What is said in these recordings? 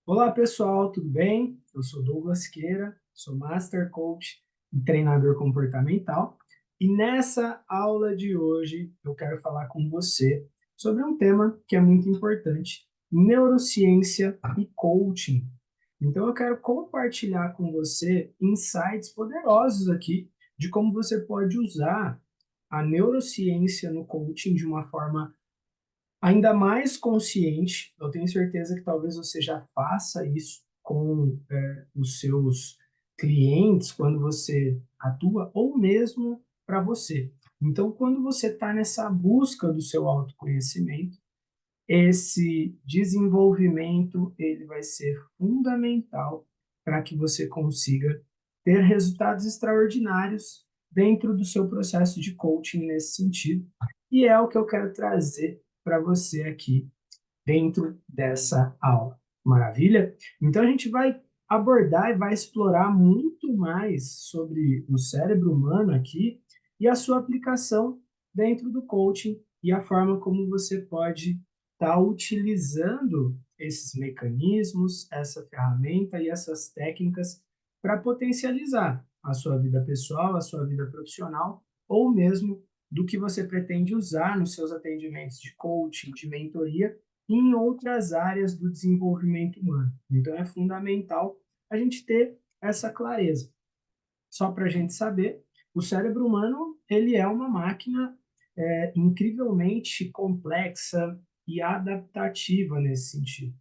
Olá pessoal, tudo bem? Eu sou Douglas Queira, sou Master Coach e treinador comportamental. E nessa aula de hoje eu quero falar com você sobre um tema que é muito importante: neurociência e coaching. Então eu quero compartilhar com você insights poderosos aqui de como você pode usar a neurociência no coaching de uma forma ainda mais consciente. Eu tenho certeza que talvez você já faça isso com os seus clientes quando você atua, ou mesmo para você. Então, quando você está nessa busca do seu autoconhecimento, esse desenvolvimento ele vai ser fundamental para que você consiga ter resultados extraordinários dentro do seu processo de coaching nesse sentido. E é o que eu quero trazer para você aqui dentro dessa aula. Maravilha? Então a gente vai abordar e vai explorar muito mais sobre o cérebro humano aqui e a sua aplicação dentro do coaching e a forma como você pode estar utilizando esses mecanismos, essa ferramenta e essas técnicas para potencializar a sua vida pessoal, a sua vida profissional ou mesmo do que você pretende usar nos seus atendimentos de coaching, de mentoria e em outras áreas do desenvolvimento humano. Então é fundamental a gente ter essa clareza. Só para a gente saber, o cérebro humano ele é uma máquina incrivelmente complexa e adaptativa nesse sentido.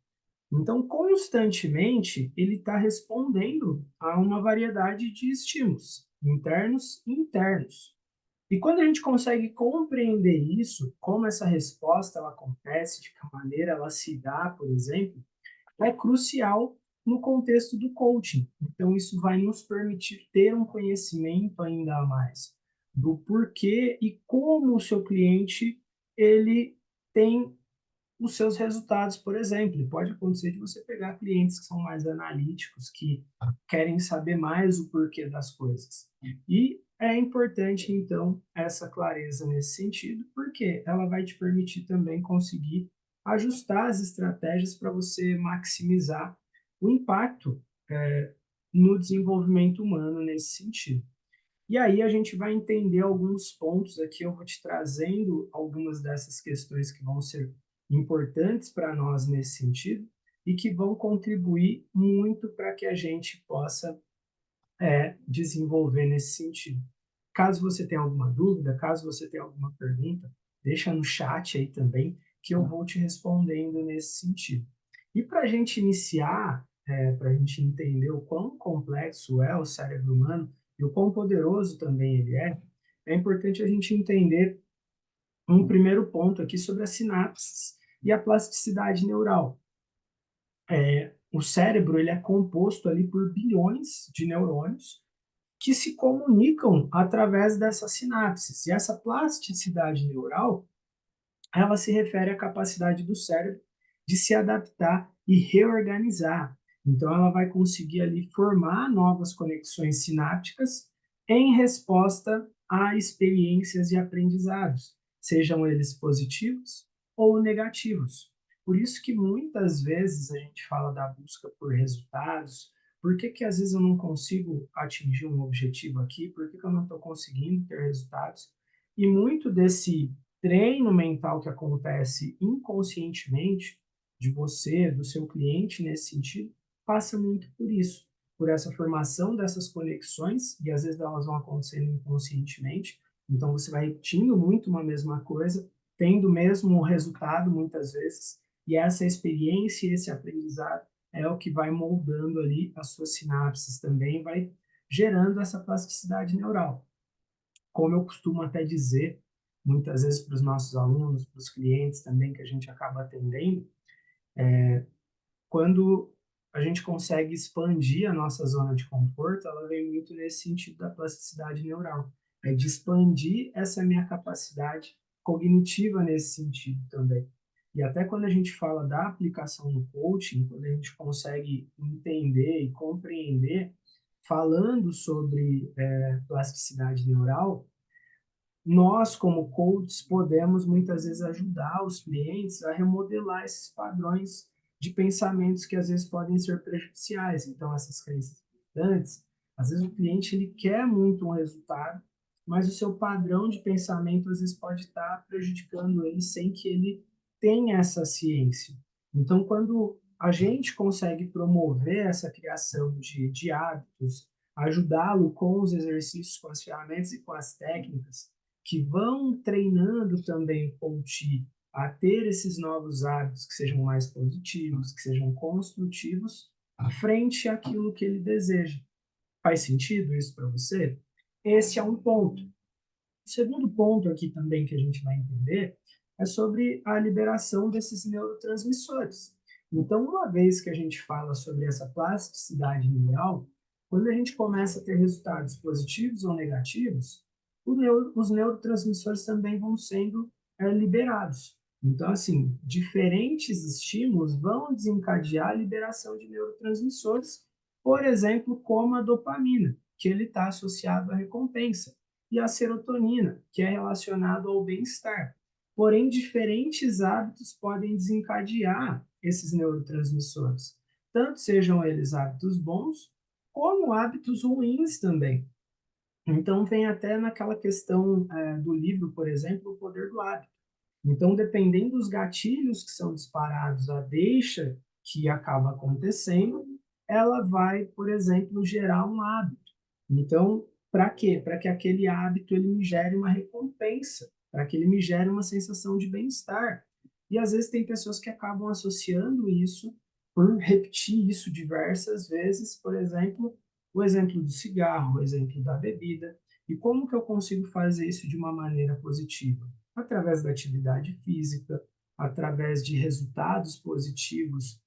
Então, constantemente, ele está respondendo a uma variedade de estímulos, internos e internos. E quando a gente consegue compreender isso, como essa resposta ela acontece, de que maneira ela se dá, por exemplo, é crucial no contexto do coaching. Então, isso vai nos permitir ter um conhecimento ainda a mais do porquê e como o seu cliente ele tem os seus resultados, por exemplo. E pode acontecer de você pegar clientes que são mais analíticos, que querem saber mais o porquê das coisas. E é importante, então, essa clareza nesse sentido, porque ela vai te permitir também conseguir ajustar as estratégias para você maximizar o impacto no desenvolvimento humano nesse sentido. E aí a gente vai entender alguns pontos aqui, eu vou te trazendo algumas dessas questões que vão ser importantes para nós nesse sentido e que vão contribuir muito para que a gente possa desenvolver nesse sentido. Caso você tenha alguma dúvida, caso você tenha alguma pergunta, deixa no chat aí também que eu vou te respondendo nesse sentido. E para a gente iniciar, para a gente entender o quão complexo é o cérebro humano e o quão poderoso também ele é importante a gente entender um primeiro ponto aqui sobre as sinapses e a plasticidade neural. O cérebro ele é composto ali por bilhões de neurônios que se comunicam através dessas sinapses. E essa plasticidade neural, ela se refere à capacidade do cérebro de se adaptar e reorganizar. Então, ela vai conseguir ali formar novas conexões sinápticas em resposta a experiências e aprendizados, sejam eles positivos ou negativos. Por isso que muitas vezes a gente fala da busca por resultados. Por que às vezes eu não consigo atingir um objetivo aqui? Por que eu não estou conseguindo ter resultados? E muito desse treino mental que acontece inconscientemente de você, do seu cliente nesse sentido, passa muito por isso, por essa formação dessas conexões, e às vezes elas vão acontecendo inconscientemente, então você vai repetindo muito uma mesma coisa, tendo o mesmo resultado muitas vezes, e essa experiência, esse aprendizado é o que vai moldando ali as suas sinapses também, vai gerando essa plasticidade neural. Como eu costumo até dizer, muitas vezes para os nossos alunos, para os clientes também que a gente acaba atendendo, quando a gente consegue expandir a nossa zona de conforto, ela vem muito nesse sentido da plasticidade neural, de expandir essa minha capacidade cognitiva nesse sentido também. E até quando a gente fala da aplicação no coaching, quando a gente consegue entender e compreender, falando sobre plasticidade neural, nós, como coaches, podemos muitas vezes ajudar os clientes a remodelar esses padrões de pensamentos que às vezes podem ser prejudiciais. Então, essas crenças limitantes, às vezes o cliente ele quer muito um resultado, mas o seu padrão de pensamento às vezes pode estar prejudicando ele sem que ele tenha essa ciência. Então, quando a gente consegue promover essa criação de hábitos, ajudá-lo com os exercícios, com as ferramentas e com as técnicas, que vão treinando também o coach a ter esses novos hábitos que sejam mais positivos, que sejam construtivos, frente àquilo que ele deseja. Faz sentido isso para você? Esse é um ponto. O segundo ponto aqui também que a gente vai entender é sobre a liberação desses neurotransmissores. Então, uma vez que a gente fala sobre essa plasticidade neural, quando a gente começa a ter resultados positivos ou negativos, os neurotransmissores também vão sendo liberados. Então, assim, diferentes estímulos vão desencadear a liberação de neurotransmissores, por exemplo, como a dopamina, que ele está associado à recompensa, e a serotonina, que é relacionado ao bem-estar. Porém, diferentes hábitos podem desencadear esses neurotransmissores, tanto sejam eles hábitos bons, como hábitos ruins também. Então, vem até naquela questão do livro, por exemplo, O Poder do Hábito. Então, dependendo dos gatilhos que são disparados, a deixa que acaba acontecendo, ela vai, por exemplo, gerar um hábito. Então, para quê? Para que aquele hábito ele me gere uma recompensa, para que ele me gere uma sensação de bem-estar. E às vezes tem pessoas que acabam associando isso, por repetir isso diversas vezes, por exemplo, o exemplo do cigarro, o exemplo da bebida. E como que eu consigo fazer isso de uma maneira positiva? Através da atividade física, através de resultados positivos,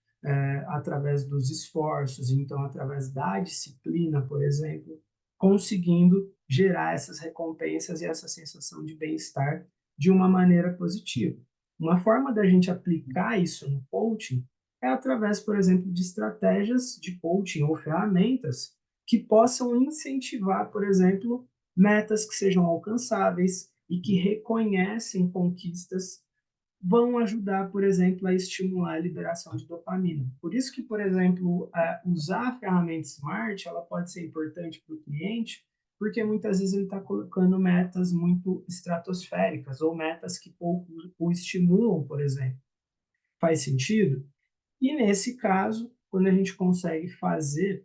através dos esforços, então através da disciplina, por exemplo, conseguindo gerar essas recompensas e essa sensação de bem-estar de uma maneira positiva. Uma forma da gente aplicar isso no coaching é através, por exemplo, de estratégias de coaching ou ferramentas que possam incentivar, por exemplo, metas que sejam alcançáveis e que reconhecem conquistas vão ajudar, por exemplo, a estimular a liberação de dopamina. Por isso que, por exemplo, usar a ferramenta Smart, ela pode ser importante para o cliente, porque muitas vezes ele está colocando metas muito estratosféricas ou metas que pouco o estimulam, por exemplo. Faz sentido? E nesse caso, quando a gente consegue fazer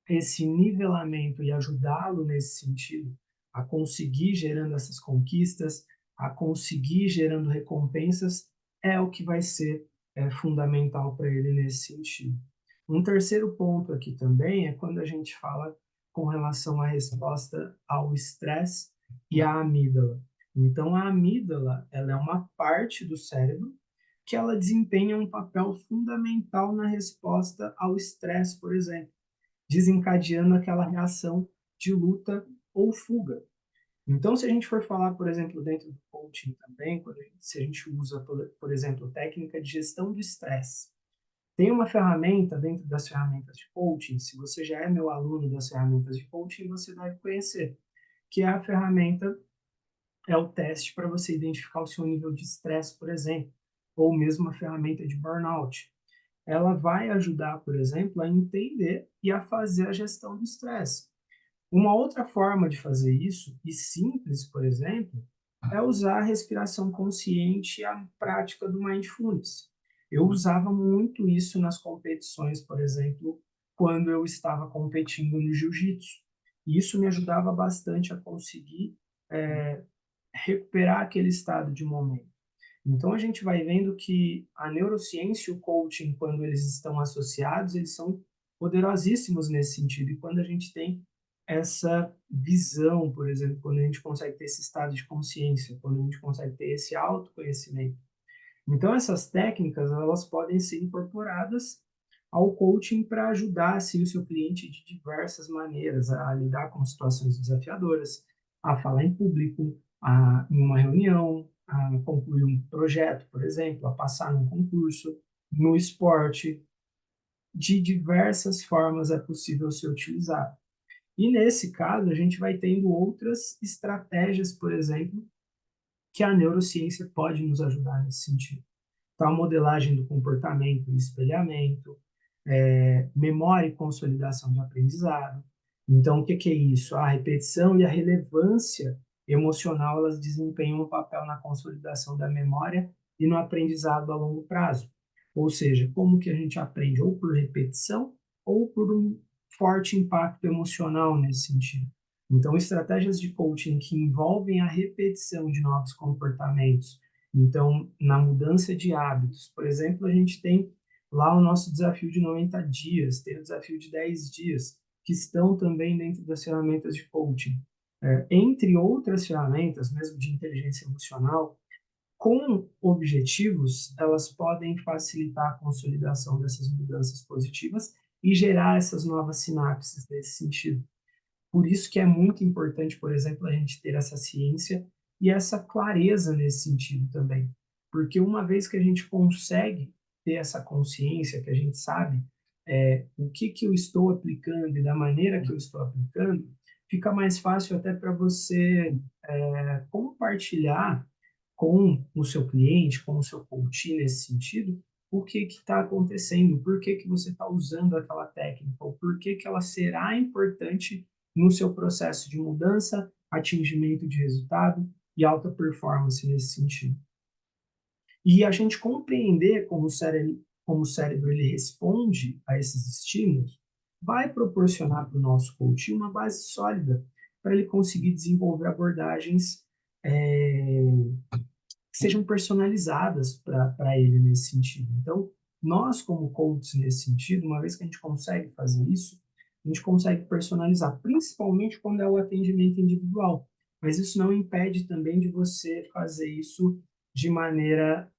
esse nivelamento e ajudá-lo nesse sentido, a conseguir gerando essas conquistas, a conseguir gerando recompensas, é o que vai ser fundamental para ele nesse sentido. Um terceiro ponto aqui também é quando a gente fala com relação à resposta ao estresse e à amígdala. Então, a amígdala ela é uma parte do cérebro que ela desempenha um papel fundamental na resposta ao estresse, por exemplo, desencadeando aquela reação de luta ou fuga. Então, se a gente for falar, por exemplo, dentro do coaching também, se a gente usa, por exemplo, técnica de gestão do estresse, tem uma ferramenta dentro das ferramentas de coaching, se você já é meu aluno das ferramentas de coaching, você deve conhecer, que é a ferramenta, é o teste para você identificar o seu nível de estresse, por exemplo, ou mesmo a ferramenta de burnout. Ela vai ajudar, por exemplo, a entender e a fazer a gestão do estresse. Uma outra forma de fazer isso, e simples, por exemplo, é usar a respiração consciente e a prática do mindfulness. Eu usava muito isso nas competições, por exemplo, quando eu estava competindo no jiu-jitsu. E isso me ajudava bastante a conseguir recuperar aquele estado de momento. Então a gente vai vendo que a neurociência e o coaching, quando eles estão associados, eles são poderosíssimos nesse sentido. E quando a gente tem essa visão, por exemplo, quando a gente consegue ter esse estado de consciência, quando a gente consegue ter esse autoconhecimento. Então essas técnicas, elas podem ser incorporadas ao coaching para ajudar assim, o seu cliente de diversas maneiras a lidar com situações desafiadoras, a falar em público, em uma reunião, a concluir um projeto, por exemplo, a passar num concurso, no esporte. De diversas formas é possível ser utilizado. E nesse caso, a gente vai tendo outras estratégias, por exemplo, que a neurociência pode nos ajudar nesse sentido. Então, a modelagem do comportamento e espelhamento, memória e consolidação de aprendizado. Então, o que que é isso? A repetição e a relevância emocional, elas desempenham um papel na consolidação da memória e no aprendizado a longo prazo. Ou seja, como que a gente aprende? Ou por repetição ou por um forte impacto emocional nesse sentido. Então, estratégias de coaching que envolvem a repetição de novos comportamentos. Então, na mudança de hábitos, por exemplo, a gente tem lá o nosso desafio de 90 dias, tem o desafio de 10 dias, que estão também dentro das ferramentas de coaching. Entre outras ferramentas, mesmo de inteligência emocional, com objetivos, elas podem facilitar a consolidação dessas mudanças positivas e gerar essas novas sinapses nesse sentido. Por isso que é muito importante, por exemplo, a gente ter essa ciência e essa clareza nesse sentido também. Porque uma vez que a gente consegue ter essa consciência, que a gente sabe o que eu estou aplicando e da maneira que eu estou aplicando, fica mais fácil até para você compartilhar com o seu cliente, com o seu coach nesse sentido, o que está acontecendo, por que você está usando aquela técnica, ou por que ela será importante no seu processo de mudança, atingimento de resultado e alta performance nesse sentido. E a gente compreender como o cérebro ele responde a esses estímulos vai proporcionar para o nosso coach uma base sólida para ele conseguir desenvolver abordagens que sejam personalizadas para ele nesse sentido. Então, nós como coaches nesse sentido, uma vez que a gente consegue fazer isso, a gente consegue personalizar, principalmente quando é o atendimento individual. Mas isso não impede também de você fazer isso de maneira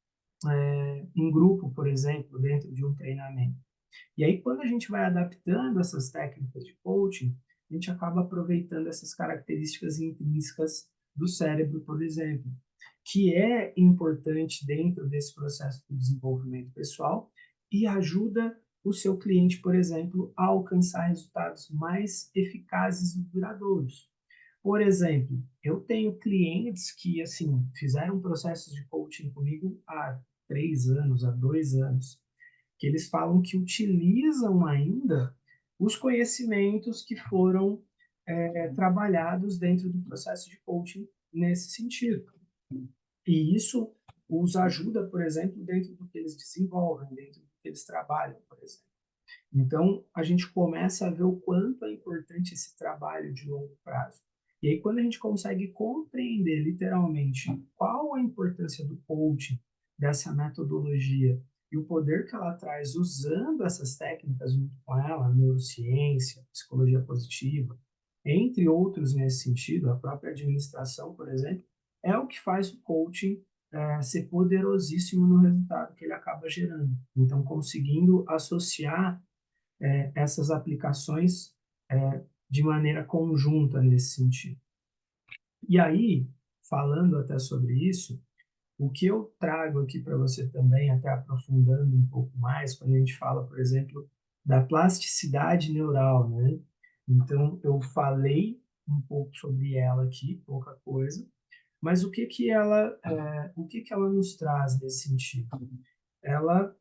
em grupo, por exemplo, dentro de um treinamento. E aí, quando a gente vai adaptando essas técnicas de coaching, a gente acaba aproveitando essas características intrínsecas do cérebro, por exemplo, que é importante dentro desse processo de desenvolvimento pessoal e ajuda o seu cliente, por exemplo, a alcançar resultados mais eficazes e duradouros. Por exemplo, eu tenho clientes que, assim, fizeram processos de coaching comigo há 3 anos, há 2 anos, que eles falam que utilizam ainda os conhecimentos que foram trabalhados dentro do processo de coaching nesse sentido. E isso os ajuda, por exemplo, dentro do que eles desenvolvem, dentro do que eles trabalham, por exemplo. Então, a gente começa a ver o quanto é importante esse trabalho de longo prazo. E aí, quando a gente consegue compreender literalmente qual a importância do coaching, dessa metodologia e o poder que ela traz usando essas técnicas junto com ela, neurociência, psicologia positiva, entre outros nesse sentido, a própria administração, por exemplo, é o que faz o coaching ser poderosíssimo no resultado que ele acaba gerando. Então, conseguindo associar essas aplicações de maneira conjunta nesse sentido. E aí, falando até sobre isso, o que eu trago aqui para você também, até aprofundando um pouco mais, quando a gente fala, por exemplo, da plasticidade neural, né? Então, eu falei um pouco sobre ela aqui, pouca coisa, mas o que ela nos traz nesse sentido? Ela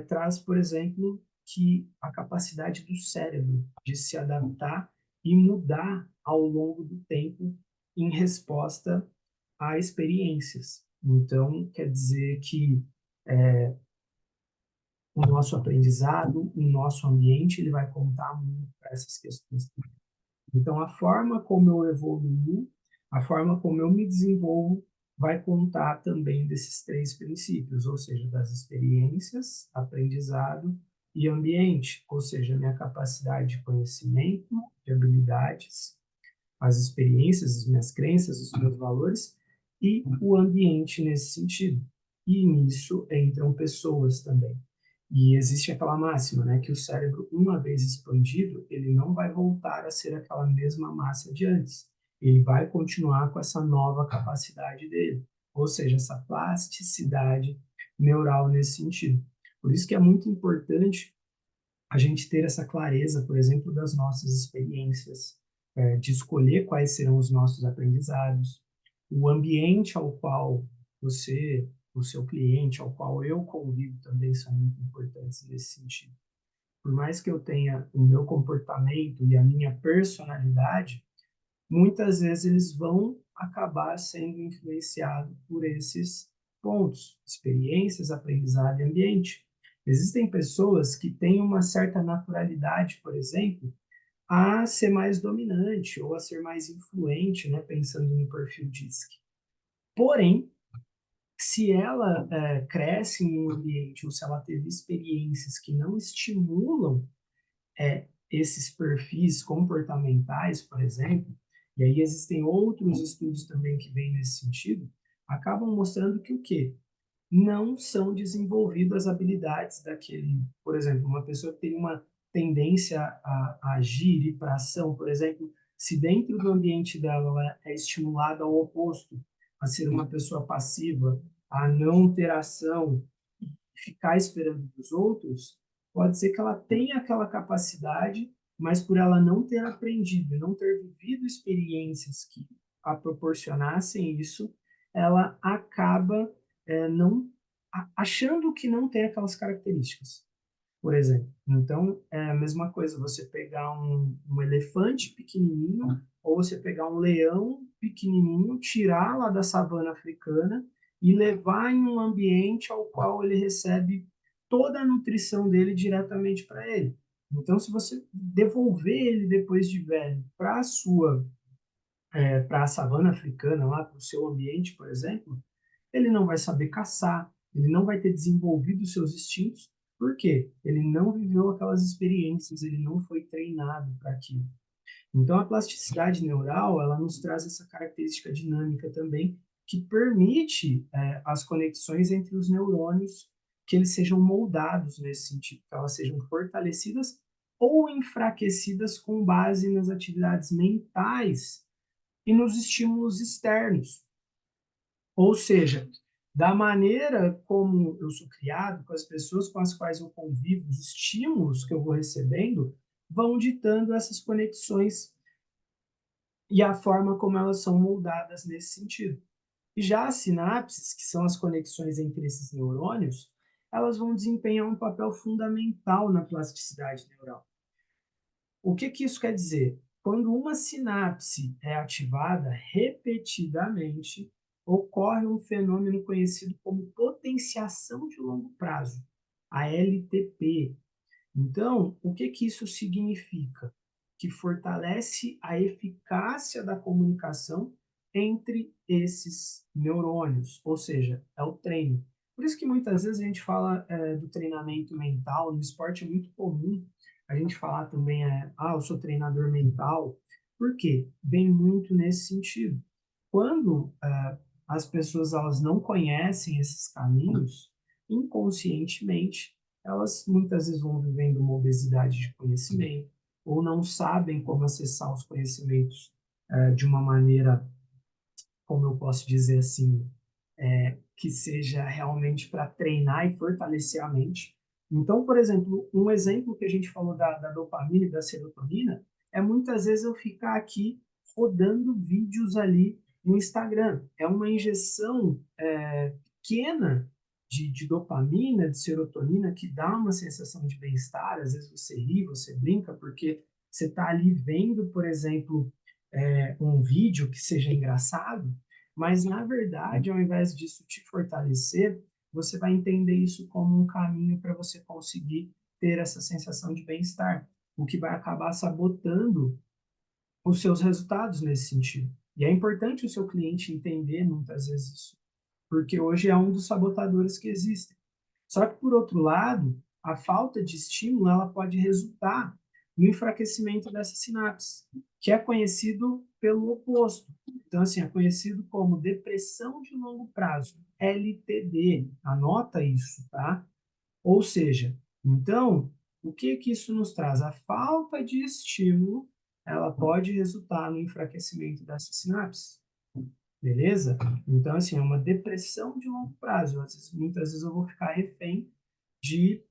traz, por exemplo, que a capacidade do cérebro de se adaptar e mudar ao longo do tempo em resposta a experiências. Então, quer dizer que o nosso aprendizado, o nosso ambiente, ele vai contar muito para essas questões. Então, a forma como eu evoluo, a forma como eu me desenvolvo, vai contar também desses 3 princípios, ou seja, das experiências, aprendizado e ambiente, ou seja, minha capacidade de conhecimento, de habilidades, as experiências, as minhas crenças, os meus valores e o ambiente nesse sentido. E nisso entram pessoas também. E existe aquela máxima, né, que o cérebro, uma vez expandido, ele não vai voltar a ser aquela mesma massa de antes. Ele vai continuar com essa nova capacidade dele, ou seja, essa plasticidade neural nesse sentido. Por isso que é muito importante a gente ter essa clareza, por exemplo, das nossas experiências, de escolher quais serão os nossos aprendizados, o ambiente ao qual você o seu cliente, ao qual eu convivo, também são muito importantes nesse sentido. Por mais que eu tenha o meu comportamento e a minha personalidade, muitas vezes eles vão acabar sendo influenciados por esses pontos, experiências, aprendizado e ambiente. Existem pessoas que têm uma certa naturalidade, por exemplo, a ser mais dominante ou a ser mais influente, né, pensando no perfil DISC. Porém, se ela cresce em um ambiente ou se ela teve experiências que não estimulam esses perfis comportamentais, por exemplo, e aí existem outros estudos também que vêm nesse sentido, acabam mostrando que o quê? Não são desenvolvidas as habilidades daquele, por exemplo, uma pessoa que tem uma tendência a agir e para ação, por exemplo, se dentro do ambiente dela ela é estimulada ao oposto, a ser uma pessoa passiva, a não ter ação, ficar esperando dos outros, pode ser que ela tenha aquela capacidade, mas por ela não ter aprendido, não ter vivido experiências que a proporcionassem isso, ela acaba não achando que não tem aquelas características, por exemplo. Então, é a mesma coisa você pegar um elefante pequenininho ou você pegar um leão pequenininho, tirar lá da savana africana e levar em um ambiente ao qual ele recebe toda a nutrição dele diretamente para ele. Então, se você devolver ele depois de velho para a sua, para a savana africana, lá para o seu ambiente, por exemplo, ele não vai saber caçar, ele não vai ter desenvolvido os seus instintos, por quê? Ele não viveu aquelas experiências, ele não foi treinado para aquilo. Então, a plasticidade neural, ela nos traz essa característica dinâmica também, que permite as conexões entre os neurônios, que eles sejam moldados nesse sentido, que elas sejam fortalecidas ou enfraquecidas com base nas atividades mentais e nos estímulos externos. Ou seja, da maneira como eu sou criado, com as pessoas com as quais eu convivo, os estímulos que eu vou recebendo, vão ditando essas conexões e a forma como elas são moldadas nesse sentido. E já as sinapses, que são as conexões entre esses neurônios, elas vão desempenhar um papel fundamental na plasticidade neural. O que isso quer dizer? Quando uma sinapse é ativada repetidamente, ocorre um fenômeno conhecido como potenciação de longo prazo, a LTP. Então, o que isso significa? Que fortalece a eficácia da comunicação entre esses neurônios, ou seja, é o treino. Por isso que muitas vezes a gente fala do treinamento mental, no esporte é muito comum a gente falar também, eu sou treinador mental, por quê? Vem muito nesse sentido. Quando as pessoas elas não conhecem esses caminhos, inconscientemente, elas muitas vezes vão vivendo uma obesidade de conhecimento, ou não sabem como acessar os conhecimentos de uma maneira, como eu posso dizer assim, que seja realmente para treinar e fortalecer a mente. Então, por exemplo, um exemplo que a gente falou da dopamina e da serotonina é muitas vezes eu ficar aqui rodando vídeos ali no Instagram. É uma injeção pequena de dopamina, de serotonina, que dá uma sensação de bem-estar. Às vezes você ri, você brinca, porque você está ali vendo, por exemplo, um vídeo que seja engraçado, mas, na verdade, ao invés disso te fortalecer, você vai entender isso como um caminho para você conseguir ter essa sensação de bem-estar, o que vai acabar sabotando os seus resultados nesse sentido. E é importante o seu cliente entender muitas vezes isso, porque hoje é um dos sabotadores que existem. Só que, por outro lado, a falta de estímulo ela pode resultar no enfraquecimento dessa sinapse, que é conhecido pelo oposto. Então, assim, é conhecido como depressão de longo prazo, LTD. Anota isso, tá? Ou seja, então, o que isso nos traz? A falta de estímulo, ela pode resultar no enfraquecimento dessa sinapse. Beleza? Então, assim, é uma depressão de longo prazo. Muitas vezes eu vou ficar refém de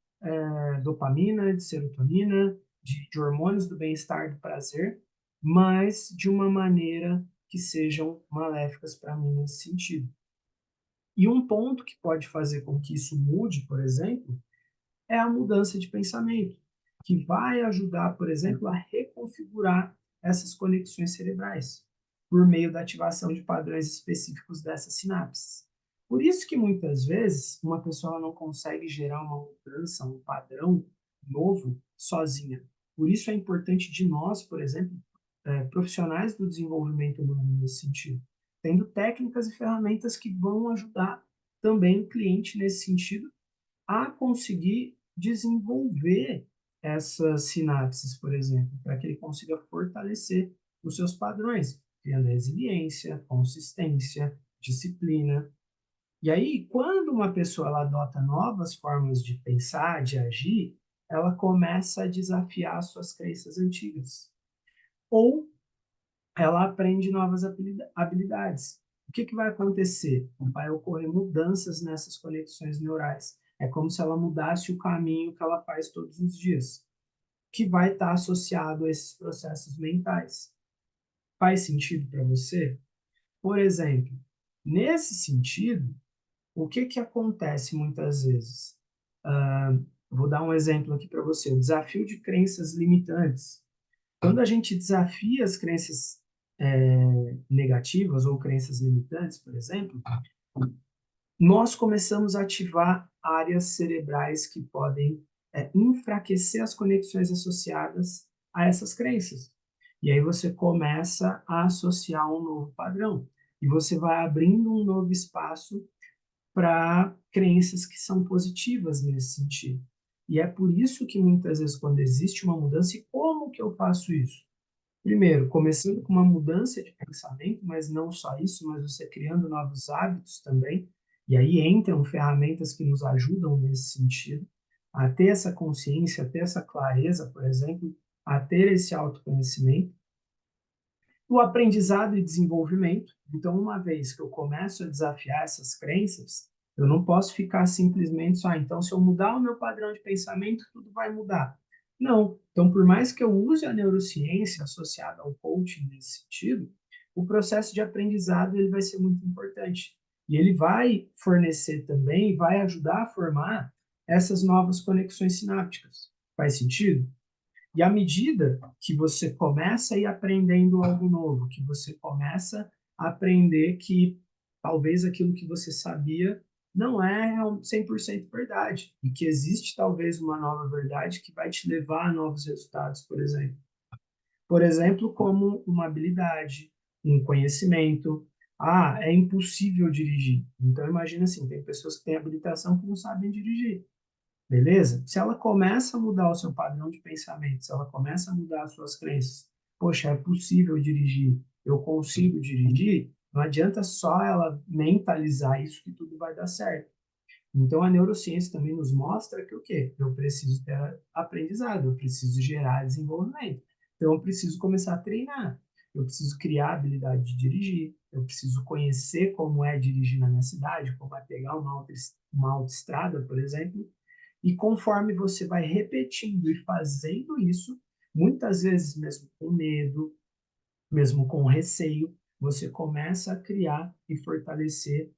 dopamina, de serotonina, de hormônios do bem-estar, do prazer, mas de uma maneira que sejam maléficas para mim nesse sentido. E um ponto que pode fazer com que isso mude, por exemplo, é a mudança de pensamento, que vai ajudar, por exemplo, a reconfigurar essas conexões cerebrais, por meio da ativação de padrões específicos dessas sinapses. Por isso que muitas vezes uma pessoa não consegue gerar uma mudança, um padrão novo sozinha. Por isso é importante de nós, por exemplo, profissionais do desenvolvimento humano nesse sentido, tendo técnicas e ferramentas que vão ajudar também o cliente nesse sentido a conseguir desenvolver essas sinapses, por exemplo, para que ele consiga fortalecer os seus padrões, criando resiliência, consistência, disciplina. E aí, quando uma pessoa ela adota novas formas de pensar, de agir, ela começa a desafiar suas crenças antigas. Ou ela aprende novas habilidades. O que vai acontecer? Vai ocorrer mudanças nessas conexões neurais. É como se ela mudasse o caminho que ela faz todos os dias, que vai estar associado a esses processos mentais. Faz sentido para você? Por exemplo, nesse sentido, o que acontece muitas vezes? Vou dar um exemplo aqui para você: o desafio de crenças limitantes. Quando a gente desafia as crenças negativas ou crenças limitantes, por exemplo, nós começamos a ativar áreas cerebrais que podem enfraquecer as conexões associadas a essas crenças. E aí você começa a associar um novo padrão. E você vai abrindo um novo espaço para crenças que são positivas nesse sentido. E é por isso que muitas vezes, quando existe uma mudança, e como que eu faço isso? Primeiro, começando com uma mudança de pensamento, mas não só isso, mas você criando novos hábitos também. E aí entram ferramentas que nos ajudam nesse sentido, a ter essa consciência, a ter essa clareza, por exemplo, a ter esse autoconhecimento. O aprendizado e desenvolvimento. Então, uma vez que eu começo a desafiar essas crenças, eu não posso ficar simplesmente só, então, se eu mudar o meu padrão de pensamento, tudo vai mudar. Não. Então, por mais que eu use a neurociência associada ao coaching nesse sentido, o processo de aprendizado ele vai ser muito importante. E ele vai fornecer também, vai ajudar a formar essas novas conexões sinápticas. Faz sentido? E à medida que você começa a ir aprendendo algo novo, que você começa a aprender que talvez aquilo que você sabia não é 100% verdade, e que existe talvez uma nova verdade que vai te levar a novos resultados, por exemplo. Por exemplo, como uma habilidade, um conhecimento. Ah, é impossível dirigir. Então imagina assim, tem pessoas que têm habilitação que não sabem dirigir. Beleza? Se ela começa a mudar o seu padrão de pensamento, se ela começa a mudar as suas crenças, poxa, é possível dirigir, eu consigo dirigir, não adianta só ela mentalizar isso que tudo vai dar certo. Então a neurociência também nos mostra que o quê? Eu preciso ter aprendizado, eu preciso gerar desenvolvimento. Então eu preciso começar a treinar, eu preciso criar a habilidade de dirigir, eu preciso conhecer como é dirigir na minha cidade, como é pegar uma autoestrada, por exemplo, e conforme você vai repetindo e fazendo isso, muitas vezes mesmo com medo, mesmo com receio, você começa a criar e fortalecer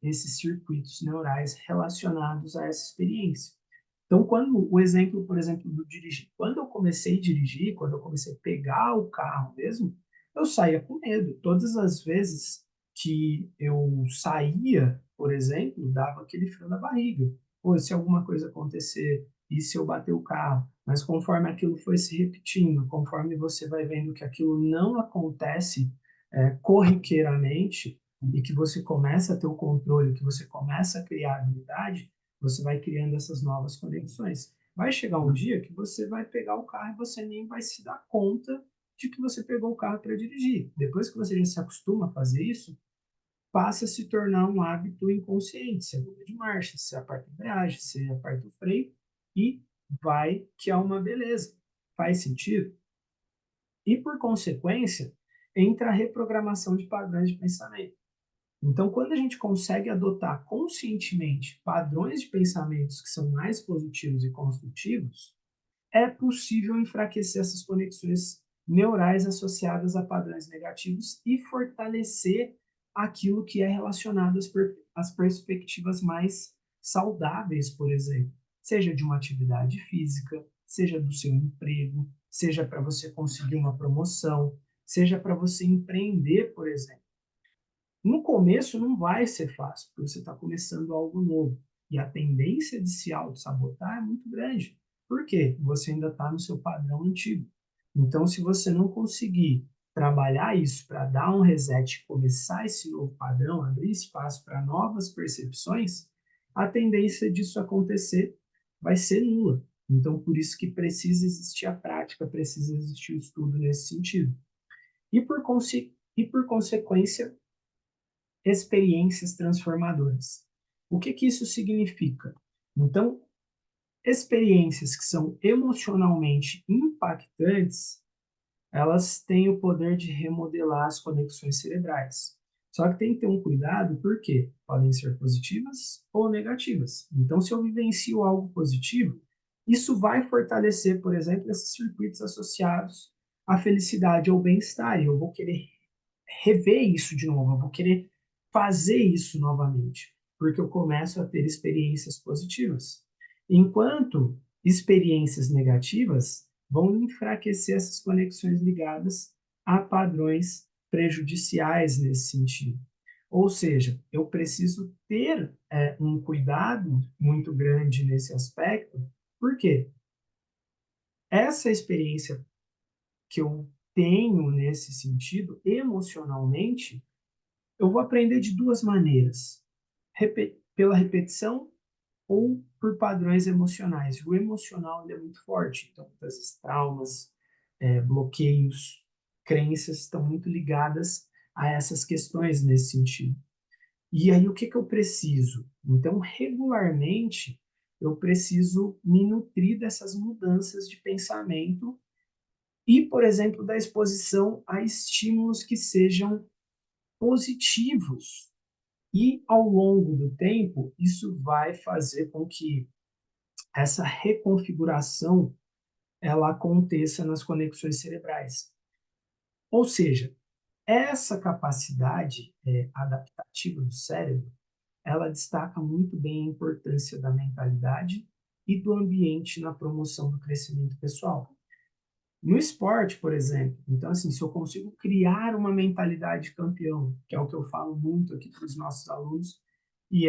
esses circuitos neurais relacionados a essa experiência. Então, quando o exemplo, por exemplo, do dirigir, quando eu comecei a dirigir, quando eu comecei a pegar o carro mesmo, eu saía com medo. Todas as vezes que eu saía, por exemplo, dava aquele frio na barriga. Pô, se alguma coisa acontecer, e se eu bater o carro? Mas conforme aquilo foi se repetindo, conforme você vai vendo que aquilo não acontece corriqueiramente, e que você começa a ter o controle, que você começa a criar habilidade, você vai criando essas novas conexões. Vai chegar um dia que você vai pegar o carro e você nem vai se dar conta de que você pegou o carro para dirigir. Depois que você já se acostuma a fazer isso, passa a se tornar um hábito inconsciente. Você muda de marcha, você aperta a embreagem, você aperta o freio e vai, que é uma beleza. Faz sentido? E, por consequência, entra a reprogramação de padrões de pensamento. Então, quando a gente consegue adotar conscientemente padrões de pensamentos que são mais positivos e construtivos, é possível enfraquecer essas conexões neurais associadas a padrões negativos e fortalecer aquilo que é relacionado às perspectivas mais saudáveis, por exemplo, seja de uma atividade física, seja do seu emprego, seja para você conseguir uma promoção, seja para você empreender, por exemplo. No começo não vai ser fácil, porque você está começando algo novo. E a tendência de se auto-sabotar é muito grande. Por quê? Você ainda está no seu padrão antigo. Então, se você não conseguir trabalhar isso para dar um reset, começar esse novo padrão, abrir espaço para novas percepções, a tendência disso acontecer vai ser nula. Então, por isso que precisa existir a prática, precisa existir o estudo nesse sentido. E por consequência, experiências transformadoras. O que que isso significa? Então, experiências que são emocionalmente impactantes, elas têm o poder de remodelar as conexões cerebrais. Só que tem que ter um cuidado, porque podem ser positivas ou negativas. Então, se eu vivencio algo positivo, isso vai fortalecer, por exemplo, esses circuitos associados à felicidade ou bem-estar. E eu vou querer rever isso de novo, eu vou querer fazer isso novamente, porque eu começo a ter experiências positivas. Enquanto experiências negativas vão enfraquecer essas conexões ligadas a padrões prejudiciais nesse sentido. Ou seja, eu preciso ter um cuidado muito grande nesse aspecto, porque essa experiência que eu tenho nesse sentido, emocionalmente, eu vou aprender de duas maneiras: pela repetição ou por padrões emocionais. O emocional ele é muito forte, então muitas vezes traumas, bloqueios, crenças estão muito ligadas a essas questões nesse sentido. E aí o que, que eu preciso? Então, regularmente, eu preciso me nutrir dessas mudanças de pensamento e, por exemplo, da exposição a estímulos que sejam positivos. E ao longo do tempo, isso vai fazer com que essa reconfiguração ela aconteça nas conexões cerebrais. Ou seja, essa capacidade adaptativa do cérebro, ela destaca muito bem a importância da mentalidade e do ambiente na promoção do crescimento pessoal. No esporte, por exemplo, então, assim, se eu consigo criar uma mentalidade de campeão, que é o que eu falo muito aqui para os nossos alunos, e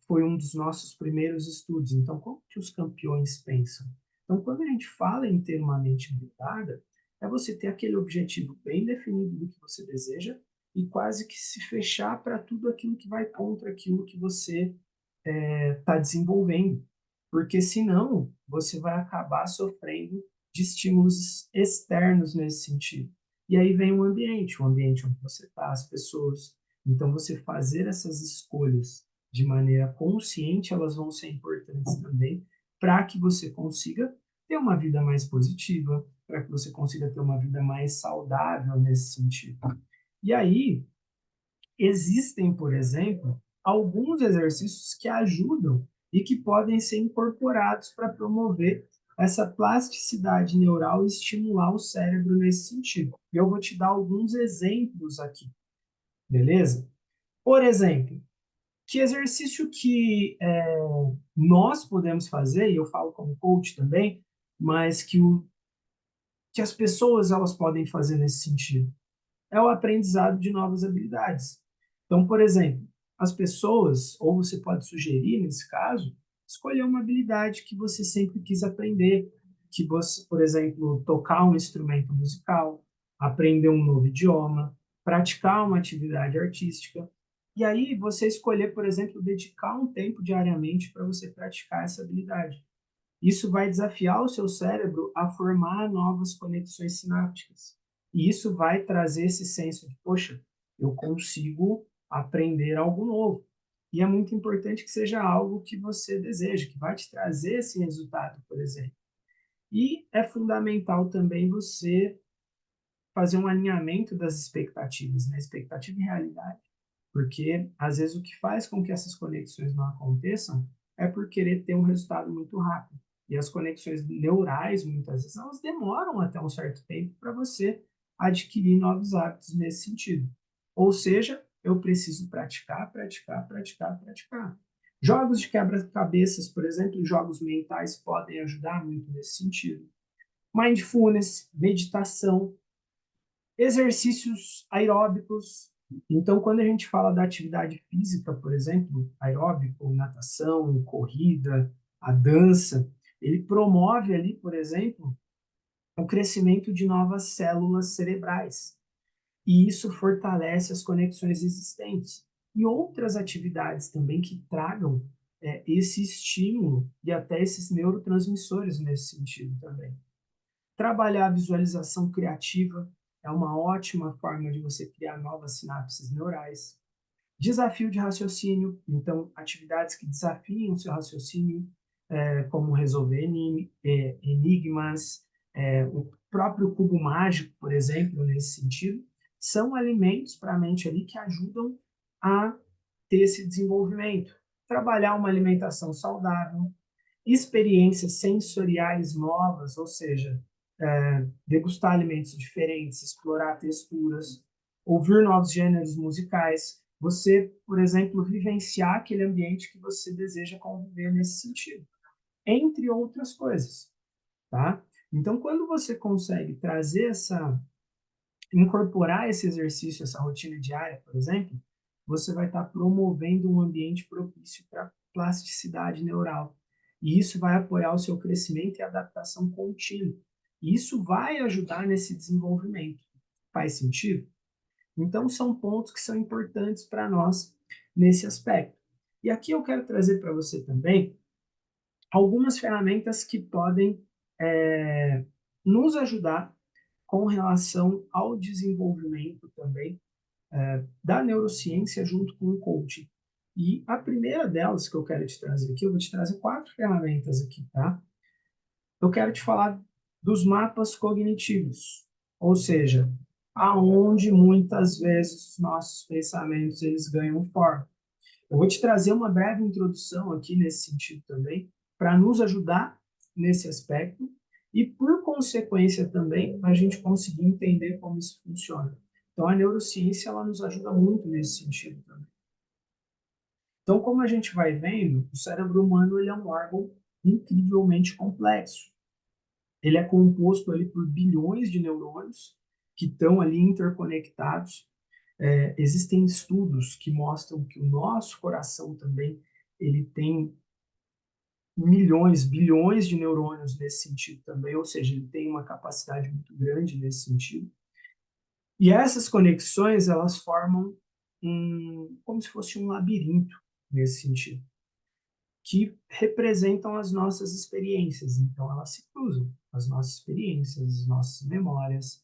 foi um dos nossos primeiros estudos. Então, como que os campeões pensam? Então, quando a gente fala em ter uma mente blindada, é você ter aquele objetivo bem definido do que você deseja e quase que se fechar para tudo aquilo que vai contra aquilo que você está desenvolvendo. Porque senão, você vai acabar sofrendo de estímulos externos nesse sentido. E aí vem o ambiente onde você está, as pessoas. Então, você fazer essas escolhas de maneira consciente, elas vão ser importantes também para que você consiga ter uma vida mais positiva, para que você consiga ter uma vida mais saudável nesse sentido. E aí, existem, por exemplo, alguns exercícios que ajudam e que podem ser incorporados para promover essa plasticidade neural e estimular o cérebro nesse sentido. E eu vou te dar alguns exemplos aqui, beleza? Por exemplo, que exercício que nós podemos fazer, e eu falo como coach também, mas que as pessoas elas podem fazer nesse sentido? É o aprendizado de novas habilidades. Então, por exemplo, as pessoas, ou você pode sugerir, nesse caso, escolher uma habilidade que você sempre quis aprender, que você, por exemplo, tocar um instrumento musical, aprender um novo idioma, praticar uma atividade artística. E aí você escolher, por exemplo, dedicar um tempo diariamente para você praticar essa habilidade. Isso vai desafiar o seu cérebro a formar novas conexões sinápticas. E isso vai trazer esse senso de, poxa, eu consigo aprender algo novo. E é muito importante que seja algo que você deseja, que vai te trazer esse resultado, por exemplo. E é fundamental também você fazer um alinhamento das expectativas, né? Expectativa e realidade. Porque, às vezes, o que faz com que essas conexões não aconteçam é por querer ter um resultado muito rápido. E as conexões neurais, muitas vezes, elas demoram até um certo tempo para você adquirir novos hábitos nesse sentido. Ou seja, eu preciso praticar, praticar, praticar, praticar. Jogos de quebra-cabeças, por exemplo, jogos mentais podem ajudar muito nesse sentido. Mindfulness, meditação, exercícios aeróbicos. Então, quando a gente fala da atividade física, por exemplo, aeróbico, natação, corrida, a dança, ele promove ali, por exemplo, o crescimento de novas células cerebrais. E isso fortalece as conexões existentes. E outras atividades também que tragam esse estímulo e até esses neurotransmissores nesse sentido também. Trabalhar a visualização criativa é uma ótima forma de você criar novas sinapses neurais. Desafio de raciocínio, então, atividades que desafiam o seu raciocínio, como resolver enigmas, o próprio cubo mágico, por exemplo, nesse sentido, são alimentos para a mente ali que ajudam a ter esse desenvolvimento. Trabalhar uma alimentação saudável, experiências sensoriais novas, ou seja, degustar alimentos diferentes, explorar texturas, ouvir novos gêneros musicais, você, por exemplo, vivenciar aquele ambiente que você deseja conviver nesse sentido, entre outras coisas, tá? Então, quando você consegue trazer incorporar esse exercício, essa rotina diária, por exemplo, você vai estar promovendo um ambiente propício para plasticidade neural. E isso vai apoiar o seu crescimento e adaptação contínua. E isso vai ajudar nesse desenvolvimento. Faz sentido? Então, são pontos que são importantes para nós nesse aspecto. E aqui eu quero trazer para você também algumas ferramentas que podem nos ajudar com relação ao desenvolvimento também da neurociência junto com o coaching. E a primeira delas que eu quero te trazer aqui, eu vou te trazer 4 ferramentas aqui, tá? Eu quero te falar dos mapas cognitivos, ou seja, aonde muitas vezes os nossos pensamentos eles ganham forma. Eu vou te trazer uma breve introdução aqui nesse sentido também, para nos ajudar nesse aspecto e, por consequência, também a gente conseguir entender como isso funciona. Então, a neurociência ela nos ajuda muito nesse sentido também. Então, como a gente vai vendo, o cérebro humano ele é um órgão incrivelmente complexo. Ele é composto ali por bilhões de neurônios que estão ali interconectados. Existem estudos que mostram que o nosso coração também ele tem milhões, bilhões de neurônios nesse sentido também, ou seja, ele tem uma capacidade muito grande nesse sentido. E essas conexões, elas formam como se fosse um labirinto nesse sentido, que representam as nossas experiências. Então, elas se cruzam, as nossas experiências, as nossas memórias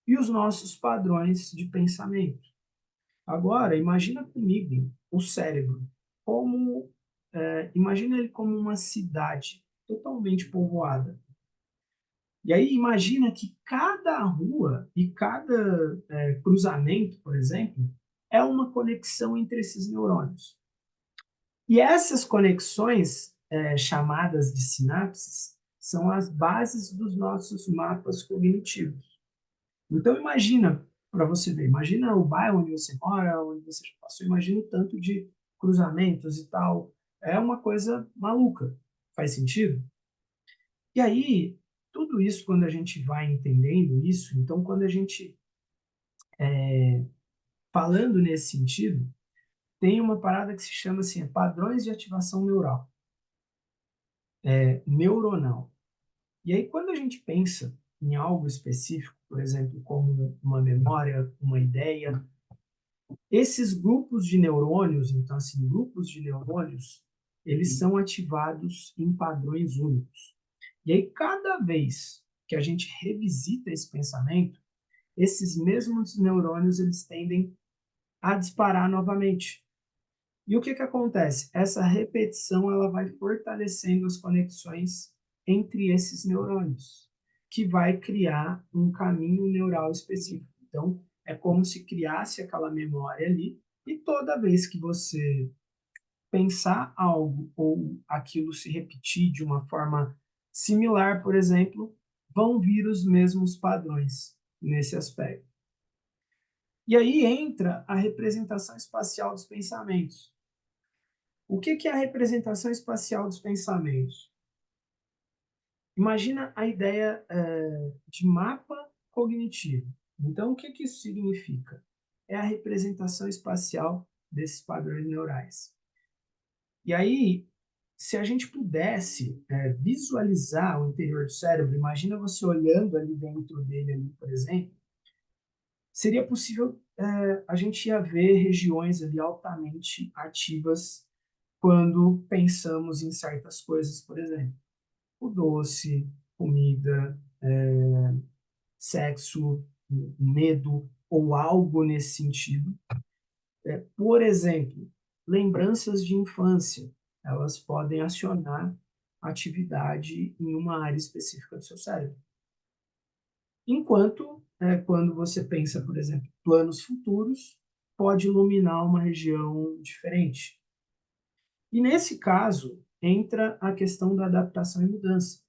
e os nossos padrões de pensamento. Agora, imagina comigo o cérebro como, imagina ele como uma cidade totalmente povoada. E aí imagina que cada rua e cada cruzamento, por exemplo, é uma conexão entre esses neurônios. E essas conexões, chamadas de sinapses, são as bases dos nossos mapas cognitivos. Então imagina, para você ver, imagina o bairro onde você mora, onde você passou, imagina o tanto de cruzamentos e tal. É uma coisa maluca. Faz sentido? E aí, tudo isso, quando a gente vai entendendo isso, então quando a gente, falando nesse sentido, tem uma parada que se chama assim, padrões de ativação neuronal. E aí, quando a gente pensa em algo específico, por exemplo, como uma memória, uma ideia, esses grupos de neurônios, então, assim, grupos de neurônios, eles são ativados em padrões únicos. E aí, cada vez que a gente revisita esse pensamento, esses mesmos neurônios, eles tendem a disparar novamente. E o que que acontece? Essa repetição, ela vai fortalecendo as conexões entre esses neurônios, que vai criar um caminho neural específico. Então, é como se criasse aquela memória ali, e toda vez que você pensar algo ou aquilo se repetir de uma forma similar, por exemplo, vão vir os mesmos padrões nesse aspecto. E aí entra a representação espacial dos pensamentos. O que é a representação espacial dos pensamentos? Imagina a ideia de mapa cognitivo. Então, o que isso significa? É a representação espacial desses padrões neurais. E aí, se a gente pudesse visualizar o interior do cérebro, imagina você olhando ali dentro dele, ali, por exemplo, seria possível a gente ia ver regiões ali altamente ativas quando pensamos em certas coisas, por exemplo, o doce, comida, sexo, medo ou algo nesse sentido. Por exemplo, lembranças de infância, elas podem acionar atividade em uma área específica do seu cérebro. Enquanto, quando você pensa, por exemplo, planos futuros, pode iluminar uma região diferente. E nesse caso, entra a questão da adaptação e mudança.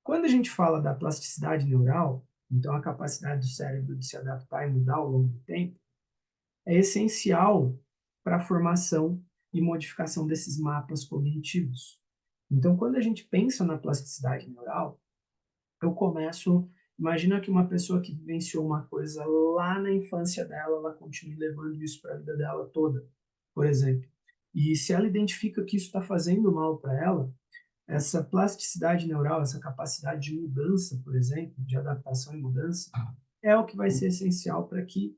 Quando a gente fala da plasticidade neural, então a capacidade do cérebro de se adaptar e mudar ao longo do tempo, é essencial para a formação e modificação desses mapas cognitivos. Então, quando a gente pensa na plasticidade neural, eu começo, imagina que uma pessoa que vivenciou uma coisa lá na infância dela, ela continue levando isso para a vida dela toda, por exemplo. E se ela identifica que isso está fazendo mal para ela, essa plasticidade neural, essa capacidade de mudança, por exemplo, de adaptação e mudança, é o que vai ser essencial para que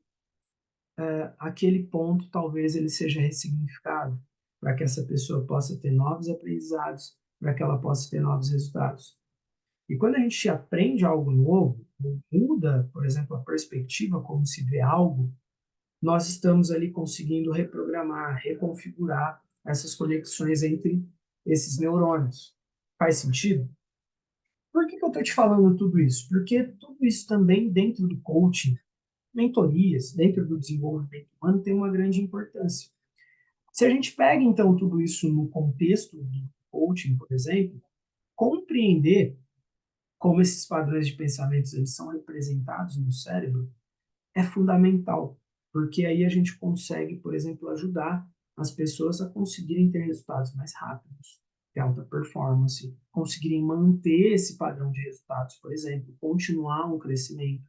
aquele ponto talvez ele seja ressignificado, para que essa pessoa possa ter novos aprendizados, para que ela possa ter novos resultados. E quando a gente aprende algo novo, muda, por exemplo, a perspectiva como se vê algo, nós estamos ali conseguindo reprogramar, reconfigurar essas conexões entre esses neurônios. Faz sentido? Por que eu estou te falando tudo isso? Porque tudo isso também dentro do coaching, mentorias, dentro do desenvolvimento humano, tem uma grande importância. Se a gente pega, então, tudo isso no contexto do coaching, por exemplo, compreender como esses padrões de pensamentos eles são representados no cérebro é fundamental, porque aí a gente consegue, por exemplo, ajudar as pessoas a conseguirem ter resultados mais rápidos, ter alta performance, conseguirem manter esse padrão de resultados, por exemplo, continuar um crescimento.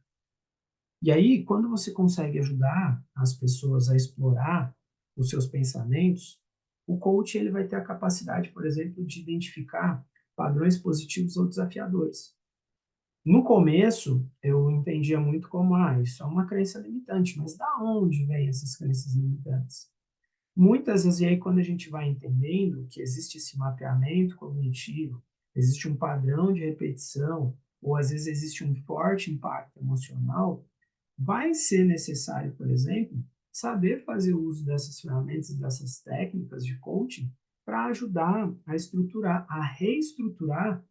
E aí, quando você consegue ajudar as pessoas a explorar os seus pensamentos, o coach ele vai ter a capacidade, por exemplo, de identificar padrões positivos ou desafiadores. No começo, eu entendia muito como, isso é uma crença limitante, mas da onde vêm essas crenças limitantes? Muitas vezes, e aí quando a gente vai entendendo que existe esse mapeamento cognitivo, existe um padrão de repetição, ou às vezes existe um forte impacto emocional, vai ser necessário, por exemplo, saber fazer uso dessas ferramentas, dessas técnicas de coaching, para ajudar a estruturar, a reestruturar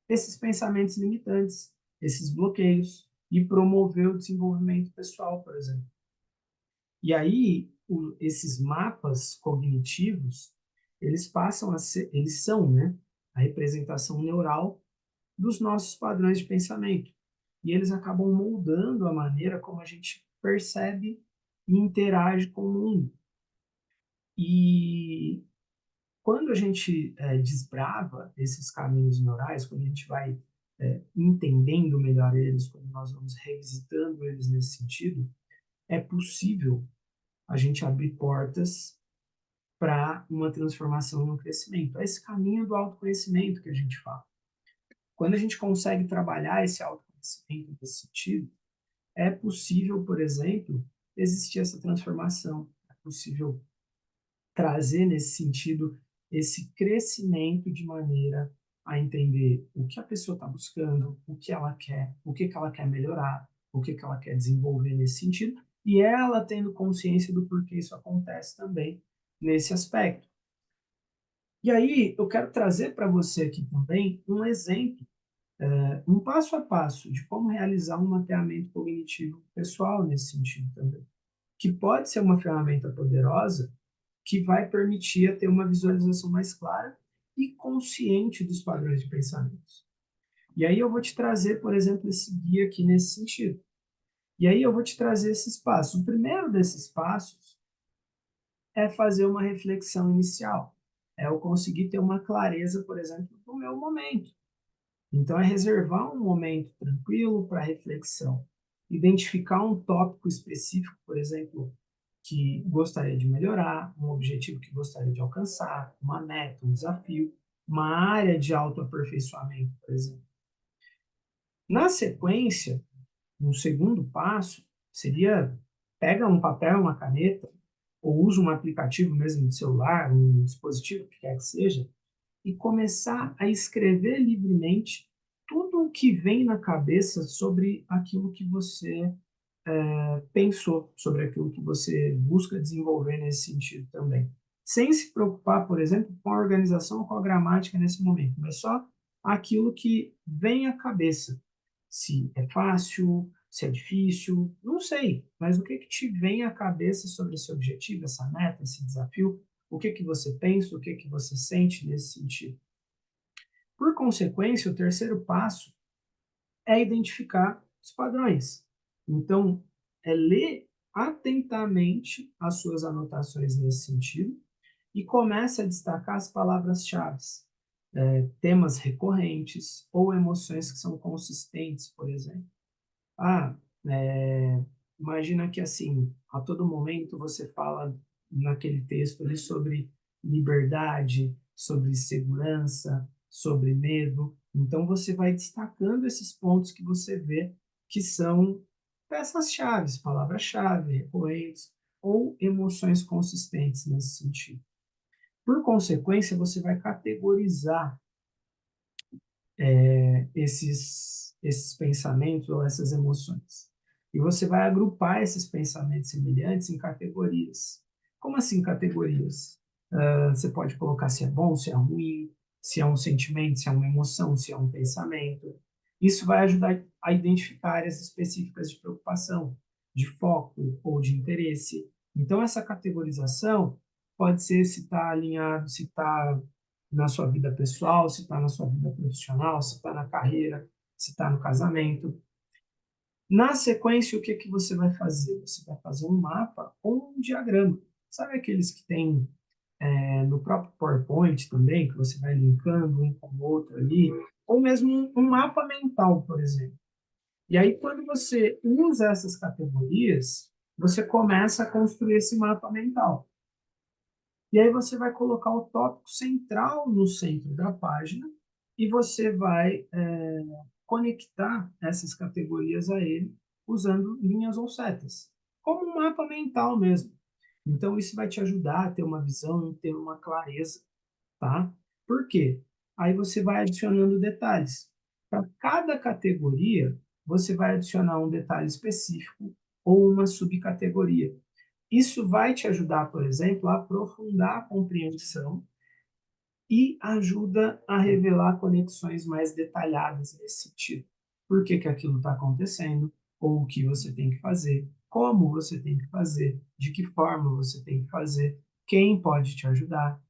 esses pensamentos limitantes, esses bloqueios, e promover o desenvolvimento pessoal, por exemplo. E aí, esses mapas cognitivos, eles passam a ser, eles são, né, a representação neural dos nossos padrões de pensamento. E eles acabam moldando a maneira como a gente percebe e interage com o mundo. E quando a gente desbrava esses caminhos neurais, quando a gente vai entendendo melhor eles, quando nós vamos revisitando eles nesse sentido, é possível a gente abrir portas para uma transformação e um crescimento. É esse caminho do autoconhecimento que a gente fala. Quando a gente consegue trabalhar esse autoconhecimento nesse sentido, é possível, por exemplo, existir essa transformação. É possível trazer nesse sentido esse crescimento de maneira a entender o que a pessoa está buscando, o que ela quer, o que ela quer melhorar, o que ela quer desenvolver nesse sentido, e ela tendo consciência do porquê isso acontece também nesse aspecto. E aí eu quero trazer para você aqui também um exemplo, um passo a passo de como realizar um mapeamento cognitivo pessoal nesse sentido também, que pode ser uma ferramenta poderosa que vai permitir a ter uma visualização mais clara e consciente dos padrões de pensamentos. E aí eu vou te trazer, por exemplo, esse guia aqui nesse sentido. E aí eu vou te trazer esses passos. O primeiro desses passos é fazer uma reflexão inicial. É eu conseguir ter uma clareza, por exemplo, do meu momento. Então, é reservar um momento tranquilo para reflexão. Identificar um tópico específico, por exemplo, que gostaria de melhorar, um objetivo que gostaria de alcançar, uma meta, um desafio, uma área de autoaperfeiçoamento, por exemplo. Na sequência, um segundo passo seria pega um papel, uma caneta, ou usa um aplicativo mesmo de celular, um dispositivo que quer que seja, e começar a escrever livremente tudo o que vem na cabeça sobre aquilo que você pensou, sobre aquilo que você busca desenvolver nesse sentido também. Sem se preocupar, por exemplo, com a organização ou com a gramática nesse momento, mas só aquilo que vem à cabeça. Se é fácil, se é difícil, não sei, mas o que que te vem à cabeça sobre esse objetivo, essa meta, esse desafio? O que que você pensa, o que que você sente nesse sentido? Por consequência, o terceiro passo é identificar os padrões. Então, é ler atentamente as suas anotações nesse sentido e começa a destacar as palavras-chave, temas recorrentes ou emoções que são consistentes, por exemplo. Ah, imagina que assim, a todo momento você fala naquele texto ali sobre liberdade, sobre segurança, sobre medo. Então você vai destacando esses pontos que você vê que são peças-chave, palavras-chave, recorrentes ou emoções consistentes nesse sentido. Por consequência, você vai categorizar esses pensamentos ou essas emoções. E você vai agrupar esses pensamentos semelhantes em categorias. Como assim categorias? Você pode colocar se é bom, se é ruim, se é um sentimento, se é uma emoção, se é um pensamento. Isso vai ajudar a identificar áreas específicas de preocupação, de foco ou de interesse. Então, essa categorização pode ser se está alinhado, se está na sua vida pessoal, se está na sua vida profissional, se está na carreira, se está no casamento. Na sequência, o que, que você vai fazer? Você vai fazer um mapa ou um diagrama. Sabe aqueles que tem no próprio PowerPoint também, que você vai linkando um com o outro ali, ou mesmo um mapa mental, por exemplo. E aí, quando você usa essas categorias, você começa a construir esse mapa mental. E aí você vai colocar o tópico central no centro da página e você vai conectar essas categorias a ele usando linhas ou setas, como um mapa mental mesmo. Então isso vai te ajudar a ter uma visão e ter uma clareza, tá? Por quê? Aí você vai adicionando detalhes. Para cada categoria, você vai adicionar um detalhe específico ou uma subcategoria. Isso vai te ajudar, por exemplo, a aprofundar a compreensão e ajuda a revelar conexões mais detalhadas nesse sentido. Por que, que aquilo está acontecendo, ou o que você tem que fazer, como você tem que fazer, de que forma você tem que fazer, quem pode te ajudar.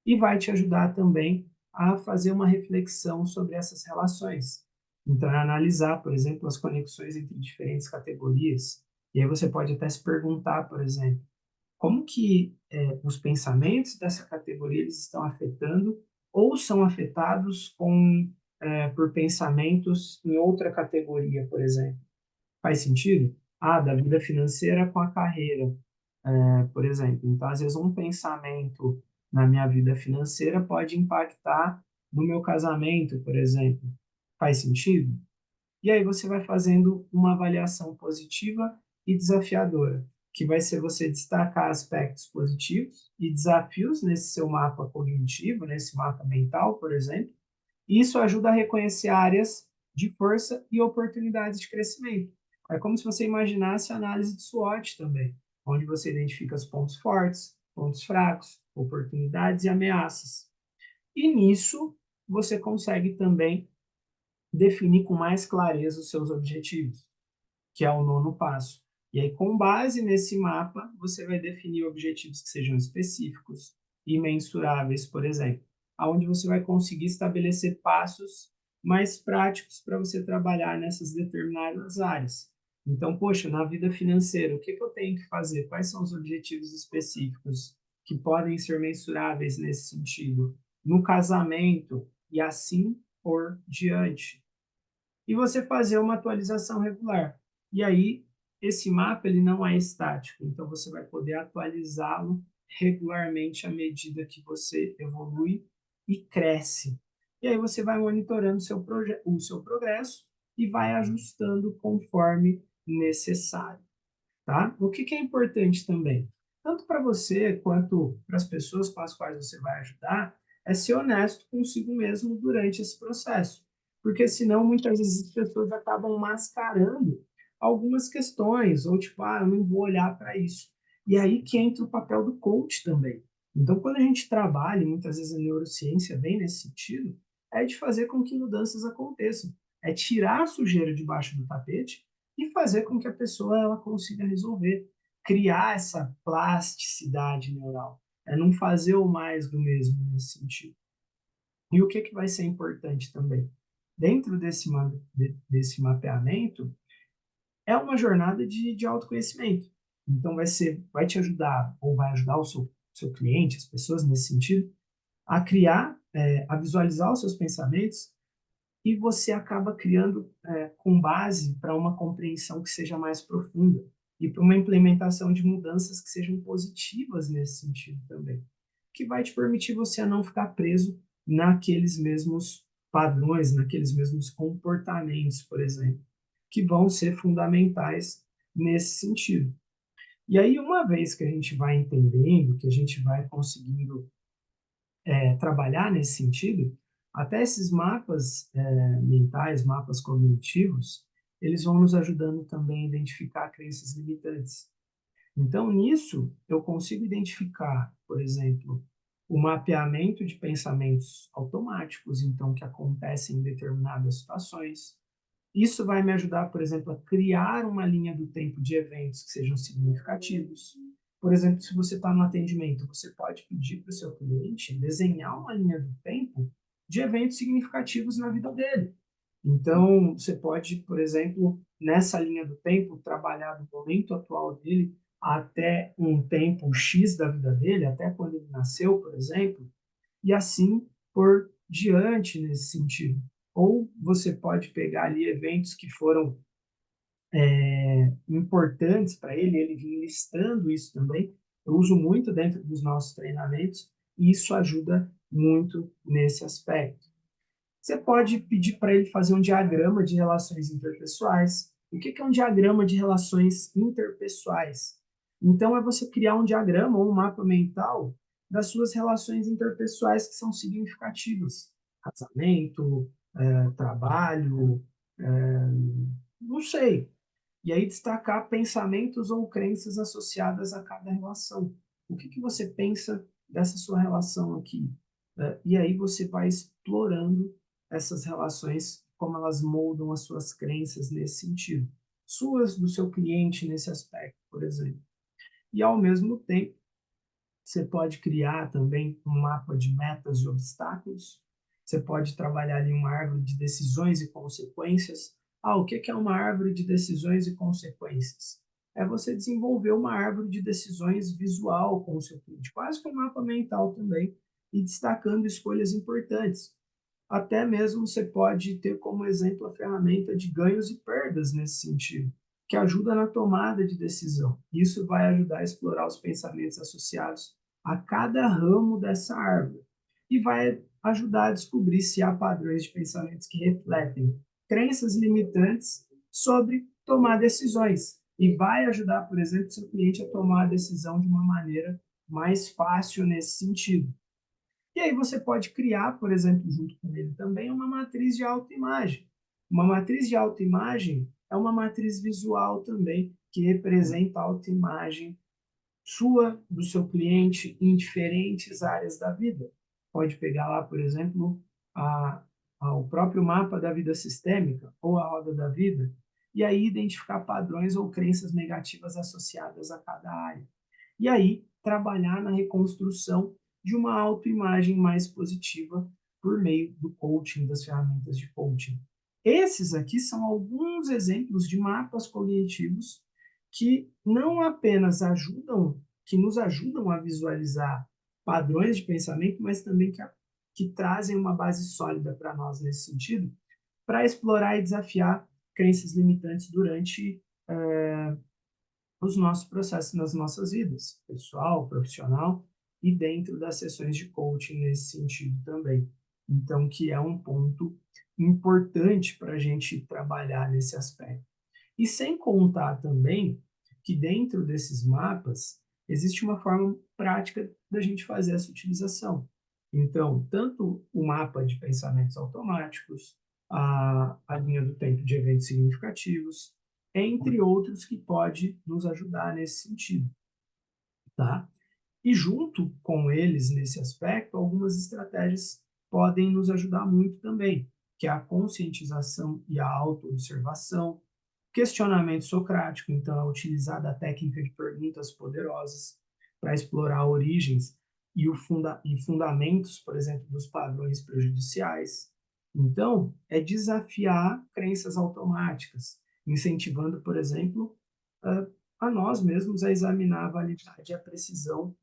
E vai te ajudar também a fazer uma reflexão sobre essas relações. Então, é analisar, por exemplo, as conexões entre diferentes categorias. E aí você pode até se perguntar, por exemplo, como que os pensamentos dessa categoria eles estão afetando ou são afetados por pensamentos em outra categoria, por exemplo. Faz sentido? Ah, da vida financeira com a carreira, por exemplo. Então, às vezes, um pensamento na minha vida financeira pode impactar no meu casamento, por exemplo. Faz sentido? E aí você vai fazendo uma avaliação positiva e desafiadora, que vai ser você destacar aspectos positivos e desafios nesse seu mapa cognitivo, nesse mapa mental, por exemplo. E isso ajuda a reconhecer áreas de força e oportunidades de crescimento. É como se você imaginasse a análise de SWOT também, onde você identifica os pontos fortes, pontos fracos, oportunidades e ameaças. E nisso você consegue também definir com mais clareza os seus objetivos, que é o nono passo. E aí, com base nesse mapa, você vai definir objetivos que sejam específicos e mensuráveis, por exemplo, aonde você vai conseguir estabelecer passos mais práticos para você trabalhar nessas determinadas áreas. Então, poxa, na vida financeira, o que que eu tenho que fazer? Quais são os objetivos específicos que podem ser mensuráveis nesse sentido? No casamento e assim por diante. E você fazer uma atualização regular. E aí, esse mapa ele não é estático, então você vai poder atualizá-lo regularmente à medida que você evolui e cresce. E aí você vai monitorando o seu progresso e vai ajustando conforme necessário, tá? O que que é importante também, tanto para você quanto para as pessoas com as quais você vai ajudar, é ser honesto consigo mesmo durante esse processo, porque senão muitas vezes as pessoas acabam mascarando algumas questões, ou tipo, ah, eu não vou olhar para isso. E aí que entra o papel do coach também. Então, quando a gente trabalha, e muitas vezes a neurociência vem nesse sentido, é de fazer com que mudanças aconteçam, é tirar a sujeira debaixo do tapete e fazer com que a pessoa ela consiga resolver, criar essa plasticidade neural, é não fazer o mais do mesmo nesse sentido. E o que, que vai ser importante também? Dentro desse mapeamento, é uma jornada de autoconhecimento. Então, vai te ajudar, ou vai ajudar o seu cliente, as pessoas nesse sentido, a criar, a visualizar os seus pensamentos e você acaba criando com base para uma compreensão que seja mais profunda e para uma implementação de mudanças que sejam positivas nesse sentido também, que vai te permitir você a não ficar preso naqueles mesmos padrões, naqueles mesmos comportamentos, por exemplo, que vão ser fundamentais nesse sentido. E aí, uma vez que a gente vai entendendo, que a gente vai conseguindo trabalhar nesse sentido, até esses mapas mentais, mapas cognitivos, eles vão nos ajudando também a identificar crenças limitantes. Então, nisso, eu consigo identificar, por exemplo, o mapeamento de pensamentos automáticos, então, que acontecem em determinadas situações. Isso vai me ajudar, por exemplo, a criar uma linha do tempo de eventos que sejam significativos. Por exemplo, se você está no atendimento, você pode pedir para o seu cliente desenhar uma linha do tempo de eventos significativos na vida dele. Então, você pode, por exemplo, nessa linha do tempo, trabalhar do momento atual dele até um tempo X da vida dele, até quando ele nasceu, por exemplo, e assim por diante nesse sentido. Ou você pode pegar ali eventos que foram importantes para ele, ele vir listando isso também. Eu uso muito dentro dos nossos treinamentos e isso ajuda muito nesse aspecto. Você pode pedir para ele fazer um diagrama de relações interpessoais. O que é um diagrama de relações interpessoais? Então, é você criar um diagrama ou um mapa mental das suas relações interpessoais que são significativas. Casamento, trabalho, não sei. E aí destacar pensamentos ou crenças associadas a cada relação. O que que você pensa dessa sua relação aqui? E aí você vai explorando essas relações, como elas moldam as suas crenças nesse sentido. Suas, do seu cliente nesse aspecto, por exemplo. E ao mesmo tempo, você pode criar também um mapa de metas e obstáculos. Você pode trabalhar ali uma árvore de decisões e consequências. Ah, o que é uma árvore de decisões e consequências? É você desenvolver uma árvore de decisões visual com o seu cliente, quase que um mapa mental também, e destacando escolhas importantes. Até mesmo você pode ter como exemplo a ferramenta de ganhos e perdas nesse sentido, que ajuda na tomada de decisão. Isso vai ajudar a explorar os pensamentos associados a cada ramo dessa árvore e vai ajudar a descobrir se há padrões de pensamentos que refletem crenças limitantes sobre tomar decisões e vai ajudar, por exemplo, seu cliente a tomar a decisão de uma maneira mais fácil nesse sentido. E aí você pode criar, por exemplo, junto com ele também, uma matriz de autoimagem. Uma matriz de autoimagem é uma matriz visual também, que representa a autoimagem sua, do seu cliente, em diferentes áreas da vida. Pode pegar lá, por exemplo, o próprio mapa da vida sistêmica ou a roda da vida, e aí identificar padrões ou crenças negativas associadas a cada área. E aí trabalhar na reconstrução de uma autoimagem mais positiva por meio do coaching, das ferramentas de coaching. Esses aqui são alguns exemplos de mapas cognitivos que não apenas que nos ajudam a visualizar padrões de pensamento, mas também que trazem uma base sólida para nós nesse sentido, para explorar e desafiar crenças limitantes durante os nossos processos nas nossas vidas, pessoal, profissional e dentro das sessões de coaching nesse sentido também. Então, que é um ponto importante para a gente trabalhar nesse aspecto. E sem contar também que dentro desses mapas existe uma forma prática da gente fazer essa utilização. Então, tanto o mapa de pensamentos automáticos, a linha do tempo de eventos significativos, entre outros que pode nos ajudar nesse sentido, tá? E junto com eles nesse aspecto, algumas estratégias podem nos ajudar muito também, que é a conscientização e a autoobservação, questionamento socrático, então é utilizar a técnica de perguntas poderosas para explorar origens e fundamentos, por exemplo, dos padrões prejudiciais. Então, é desafiar crenças automáticas, incentivando, por exemplo, a nós mesmos a examinar a validade e a precisão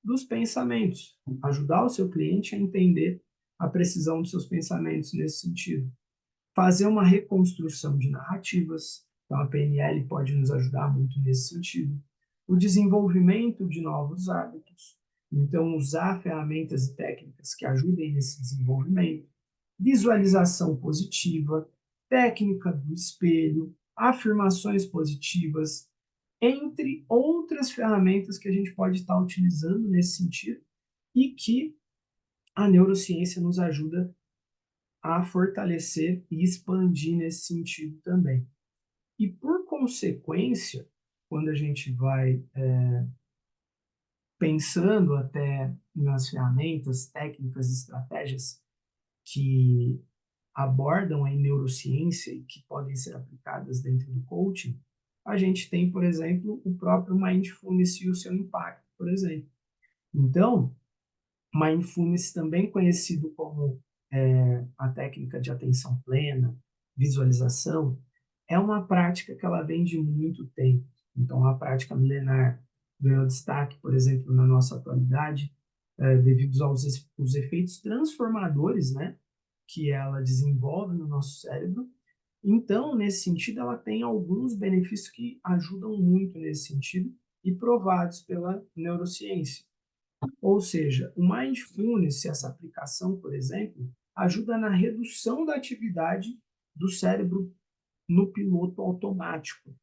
dos pensamentos, ajudar o seu cliente a entender a precisão dos seus pensamentos nesse sentido. Fazer uma reconstrução de narrativas, então a PNL pode nos ajudar muito nesse sentido. O desenvolvimento de novos hábitos, então usar ferramentas e técnicas que ajudem nesse desenvolvimento. Visualização positiva, técnica do espelho, afirmações positivas, entre outras ferramentas que a gente pode estar utilizando nesse sentido e que a neurociência nos ajuda a fortalecer e expandir nesse sentido também. E por consequência, quando a gente vai pensando até nas ferramentas, técnicas, estratégias que abordam a neurociência e que podem ser aplicadas dentro do coaching, a gente tem, por exemplo, o próprio mindfulness e o seu impacto, por exemplo. Então, mindfulness, também conhecido como a técnica de atenção plena, visualização, é uma prática que ela vem de muito tempo. Então, é uma prática milenar ganhou destaque, por exemplo, na nossa atualidade, devido aos os efeitos transformadores, né, que ela desenvolve no nosso cérebro. Então, nesse sentido, ela tem alguns benefícios que ajudam muito nesse sentido e provados pela neurociência. Ou seja, o mindfulness, essa aplicação, por exemplo, ajuda na redução da atividade do cérebro no piloto automático.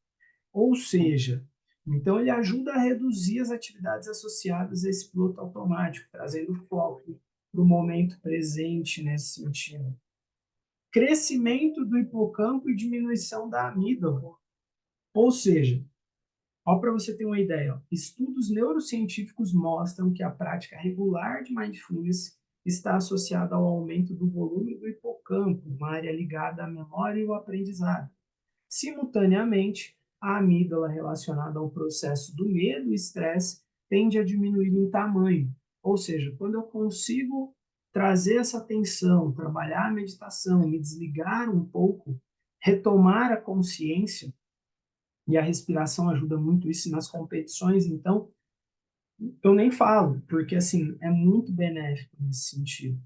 Ou seja, então ele ajuda a reduzir as atividades associadas a esse piloto automático, trazendo foco para o momento presente nesse sentido. Crescimento do hipocampo e diminuição da amígdala. Ou seja, para você ter uma ideia, estudos neurocientíficos mostram que a prática regular de mindfulness está associada ao aumento do volume do hipocampo, uma área ligada à memória e ao aprendizado. Simultaneamente, a amígdala relacionada ao processo do medo e estresse tende a diminuir em tamanho. Ou seja, quando eu consigo trazer essa atenção, trabalhar a meditação, me desligar um pouco, retomar a consciência, e a respiração ajuda muito isso nas competições, então eu nem falo, porque assim, é muito benéfico nesse sentido.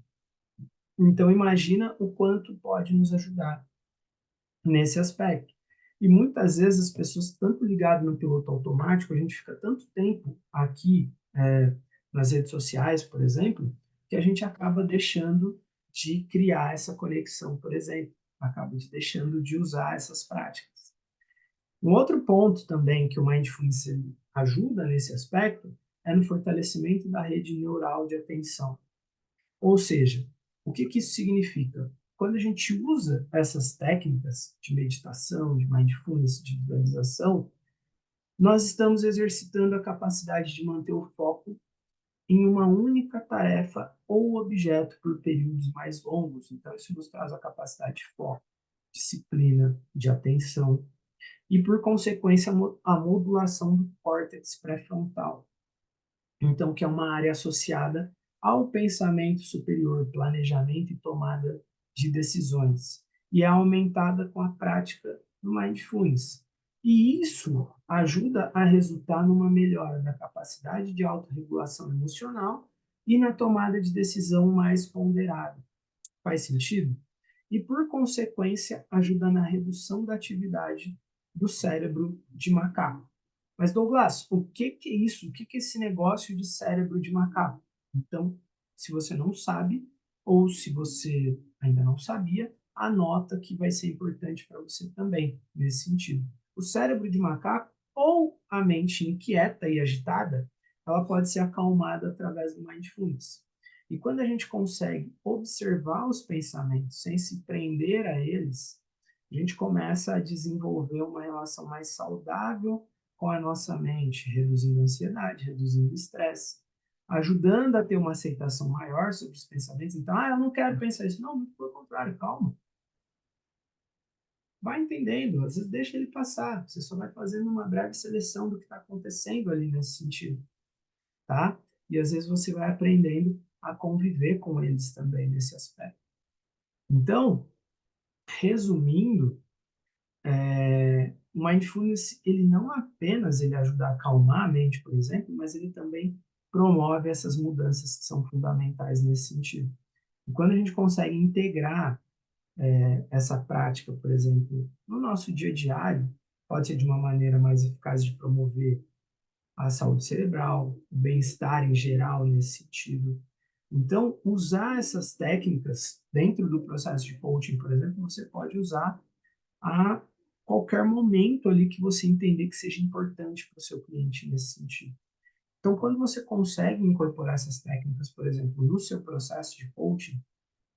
Então imagina o quanto pode nos ajudar nesse aspecto. E muitas vezes as pessoas, tanto ligadas no piloto automático, a gente fica tanto tempo aqui nas redes sociais, por exemplo, que a gente acaba deixando de criar essa conexão, por exemplo, acaba deixando de usar essas práticas. Um outro ponto também que o Mindfulness ajuda nesse aspecto é no fortalecimento da rede neural de atenção. Ou seja, o que isso significa? Quando a gente usa essas técnicas de meditação, de mindfulness, de visualização, nós estamos exercitando a capacidade de manter o foco em uma única tarefa ou objeto por períodos mais longos. Então, isso nos traz a capacidade de foco, disciplina, de atenção e, por consequência, a modulação do córtex pré-frontal. Então, que é uma área associada ao pensamento superior, planejamento e tomada de decisões. e é aumentada com a prática do Mindfulness. E isso ajuda a resultar numa melhora da capacidade de autorregulação emocional e na tomada de decisão mais ponderada. Faz sentido? E, por consequência, ajuda na redução da atividade do cérebro de macaco. Mas, Douglas, o que é isso? O que é esse negócio de cérebro de macaco? Então, se você não sabe, ou se você ainda não sabia, anota que vai ser importante para você também, nesse sentido. O cérebro de macaco, ou a mente inquieta e agitada, ela pode ser acalmada através do mindfulness. E quando a gente consegue observar os pensamentos sem se prender a eles, a gente começa a desenvolver uma relação mais saudável com a nossa mente, reduzindo a ansiedade, reduzindo o estresse, ajudando a ter uma aceitação maior sobre os pensamentos. Então, eu não quero pensar isso. Não, muito pelo contrário, calma. Vai entendendo, às vezes deixa ele passar. Você só vai fazendo uma breve seleção do que está acontecendo ali nesse sentido, tá? E às vezes você vai aprendendo a conviver com eles também nesse aspecto. Então, resumindo, o mindfulness ele não apenas ele ajuda a acalmar a mente, por exemplo, mas ele também promove essas mudanças que são fundamentais nesse sentido. E quando a gente consegue integrar essa prática, por exemplo, no nosso dia a diário, pode ser de uma maneira mais eficaz de promover a saúde cerebral, o bem-estar em geral nesse sentido. Então, usar essas técnicas dentro do processo de coaching, por exemplo, você pode usar a qualquer momento ali que você entender que seja importante para o seu cliente nesse sentido. Então, quando você consegue incorporar essas técnicas, por exemplo, no seu processo de coaching,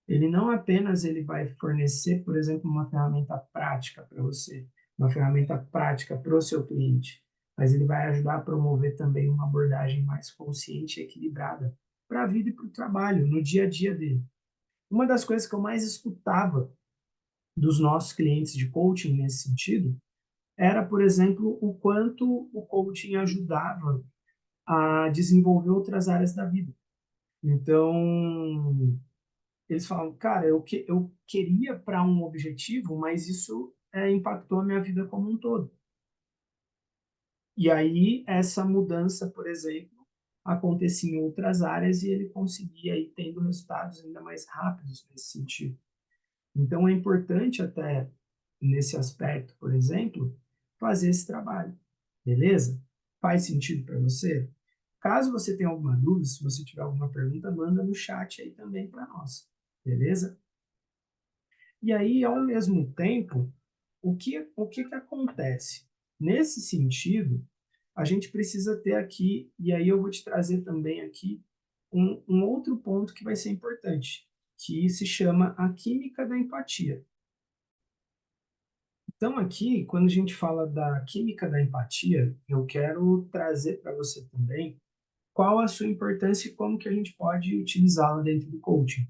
ele não apenas ele vai fornecer, por exemplo, uma ferramenta prática para você, uma ferramenta prática para o seu cliente, mas ele vai ajudar a promover também uma abordagem mais consciente e equilibrada para a vida e para o trabalho, no dia a dia dele. Uma das coisas que eu mais escutava dos nossos clientes de coaching nesse sentido era, por exemplo, o quanto o coaching ajudava a desenvolver outras áreas da vida. Então, eles falam, cara, eu queria para um objetivo, mas isso impactou a minha vida como um todo. E aí, essa mudança, por exemplo, acontecia em outras áreas e ele conseguia ir tendo resultados ainda mais rápidos nesse sentido. Então, é importante até, nesse aspecto, por exemplo, fazer esse trabalho. Beleza? Faz sentido para você? Caso você tenha alguma dúvida, se você tiver alguma pergunta, manda no chat aí também para nós. Beleza? E aí, ao mesmo tempo, o que acontece? Nesse sentido, a gente precisa ter aqui, e aí eu vou te trazer também aqui um outro ponto que vai ser importante, que se chama a química da empatia. Então, aqui, quando a gente fala da química da empatia, eu quero trazer para você também qual a sua importância e como que a gente pode utilizá-la dentro do coaching.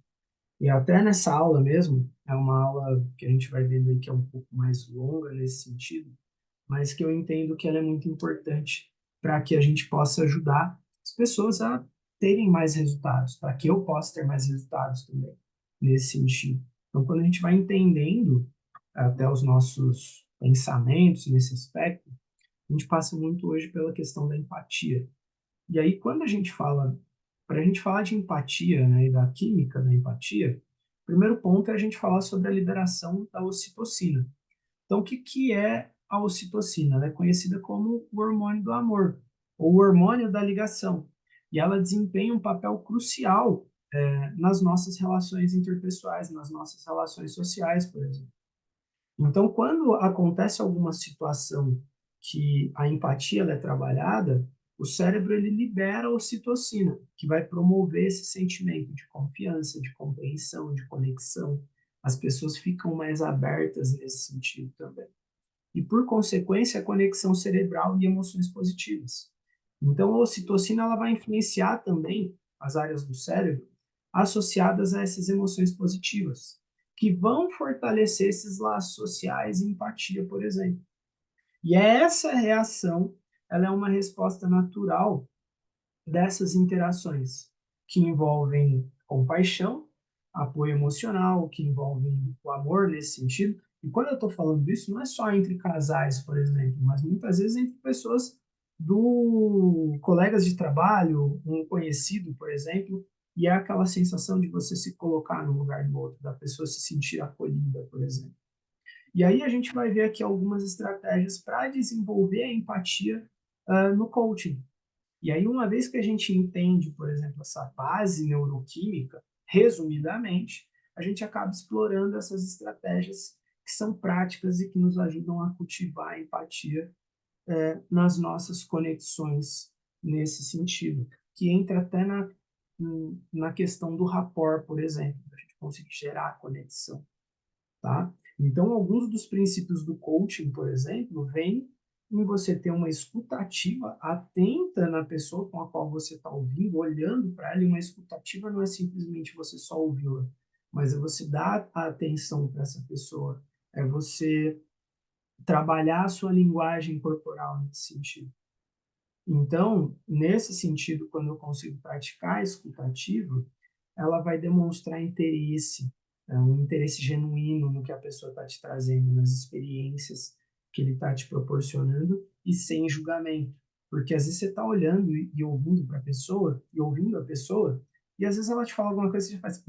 E até nessa aula mesmo, é uma aula que a gente vai vendo aí que é um pouco mais longa nesse sentido, mas que eu entendo que ela é muito importante para que a gente possa ajudar as pessoas a terem mais resultados, para que eu possa ter mais resultados também nesse sentido. Então, quando a gente vai entendendo até os nossos pensamentos nesse aspecto, a gente passa muito hoje pela questão da empatia. E aí, quando a gente fala, para a gente falar de empatia, né, e da química da empatia, o primeiro ponto é a gente falar sobre a liberação da ocitocina. Então, o que é a ocitocina? Ela é conhecida como o hormônio do amor, ou o hormônio da ligação. E ela desempenha um papel crucial nas nossas relações interpessoais, nas nossas relações sociais, por exemplo. Então, quando acontece alguma situação que a empatia ela é trabalhada, o cérebro ele libera a ocitocina, que vai promover esse sentimento de confiança, de compreensão, de conexão. As pessoas ficam mais abertas nesse sentido também. E, por consequência, a conexão cerebral e emoções positivas. Então, a ocitocina ela vai influenciar também as áreas do cérebro associadas a essas emoções positivas, que vão fortalecer esses laços sociais e empatia, por exemplo. E essa reação, ela é uma resposta natural dessas interações, que envolvem compaixão, apoio emocional, que envolve o amor nesse sentido. E quando eu estou falando isso, não é só entre casais, por exemplo, mas muitas vezes entre pessoas do colegas de trabalho, um conhecido, por exemplo, e é aquela sensação de você se colocar no lugar do outro, da pessoa se sentir acolhida, por exemplo. E aí a gente vai ver aqui algumas estratégias para desenvolver a empatia no coaching. E aí, uma vez que a gente entende, por exemplo, essa base neuroquímica, resumidamente, a gente acaba explorando essas estratégias que são práticas e que nos ajudam a cultivar a empatia nas nossas conexões nesse sentido, que entra até na questão do rapport, por exemplo, da gente conseguir gerar conexão, tá? Então, alguns dos princípios do coaching, por exemplo, vêm em você ter uma escutativa atenta na pessoa com a qual você está ouvindo, olhando para ela, e uma escutativa não é simplesmente você só ouvi-la, mas é você dar a atenção para essa pessoa, é você trabalhar a sua linguagem corporal nesse sentido. Então, nesse sentido, quando eu consigo praticar a escutativa, ela vai demonstrar interesse, um interesse genuíno no que a pessoa está te trazendo, nas experiências que ele está te proporcionando e sem julgamento. Porque às vezes você está olhando e ouvindo para a pessoa, e ouvindo a pessoa, e às vezes ela te fala alguma coisa e você já faz,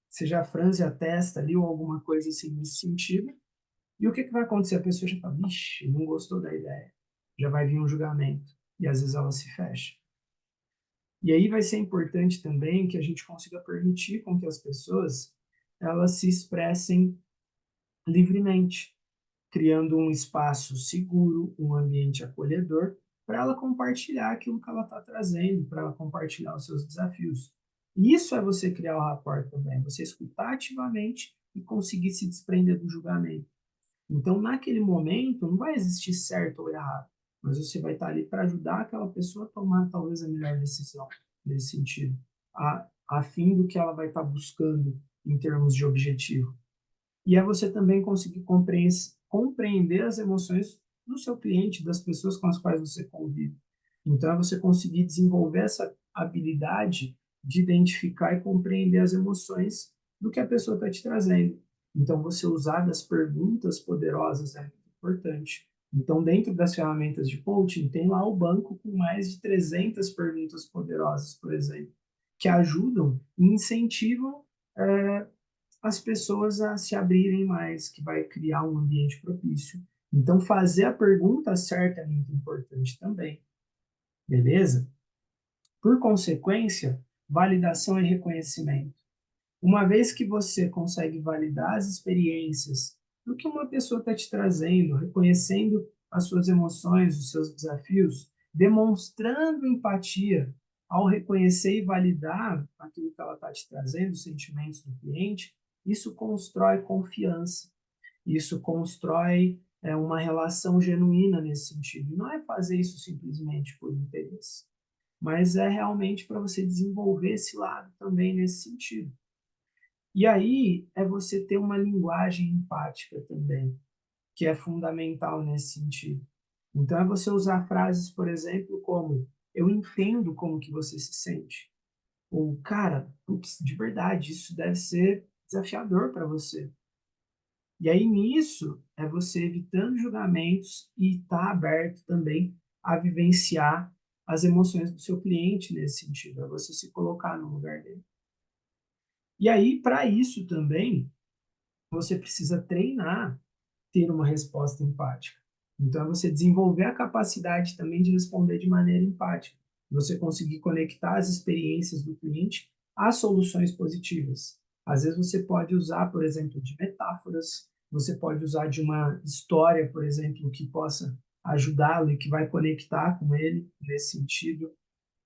você já franze a testa ali ou alguma coisa assim nesse sentido, e o que, que vai acontecer? A pessoa já fala, vixe, não gostou da ideia. Já vai vir um julgamento. E às vezes ela se fecha. E aí vai ser importante também que a gente consiga permitir com que as pessoas elas se expressem livremente, criando um espaço seguro, um ambiente acolhedor, para ela compartilhar aquilo que ela está trazendo, para ela compartilhar os seus desafios. E isso é você criar o rapport também, você escutar ativamente e conseguir se desprender do julgamento. Então, naquele momento, não vai existir certo ou errado, mas você vai estar ali para ajudar aquela pessoa a tomar talvez a melhor decisão nesse sentido, a fim do que ela vai estar buscando em termos de objetivo. E é você também conseguir compreender as emoções do seu cliente, das pessoas com as quais você convive. Então, é você conseguir desenvolver essa habilidade de identificar e compreender as emoções do que a pessoa está te trazendo. Então, você usar das perguntas poderosas é muito importante. Então, dentro das ferramentas de coaching, tem lá o banco com mais de 300 perguntas poderosas, por exemplo, que ajudam e incentivam as pessoas a se abrirem mais, que vai criar um ambiente propício. Então, fazer a pergunta certa é muito importante também, beleza? Por consequência, validação e reconhecimento. Uma vez que você consegue validar as experiências do que uma pessoa está te trazendo, reconhecendo as suas emoções, os seus desafios, demonstrando empatia ao reconhecer e validar aquilo que ela está te trazendo, os sentimentos do cliente, isso constrói confiança, isso constrói uma relação genuína nesse sentido. Não é fazer isso simplesmente por interesse, mas é realmente para você desenvolver esse lado também nesse sentido. E aí é você ter uma linguagem empática também, que é fundamental nesse sentido. Então é você usar frases, por exemplo, como eu entendo como que você se sente. Ou, cara, putz, de verdade, isso deve ser desafiador para você. E aí nisso é você evitando julgamentos e estar aberto também a vivenciar as emoções do seu cliente nesse sentido, é você se colocar no lugar dele. E aí, para isso também, você precisa treinar ter uma resposta empática. Então, é você desenvolver a capacidade também de responder de maneira empática. Você conseguir conectar as experiências do cliente às soluções positivas. Às vezes você pode usar, por exemplo, de metáforas, você pode usar de uma história, por exemplo, que possa ajudá-lo e que vai conectar com ele nesse sentido.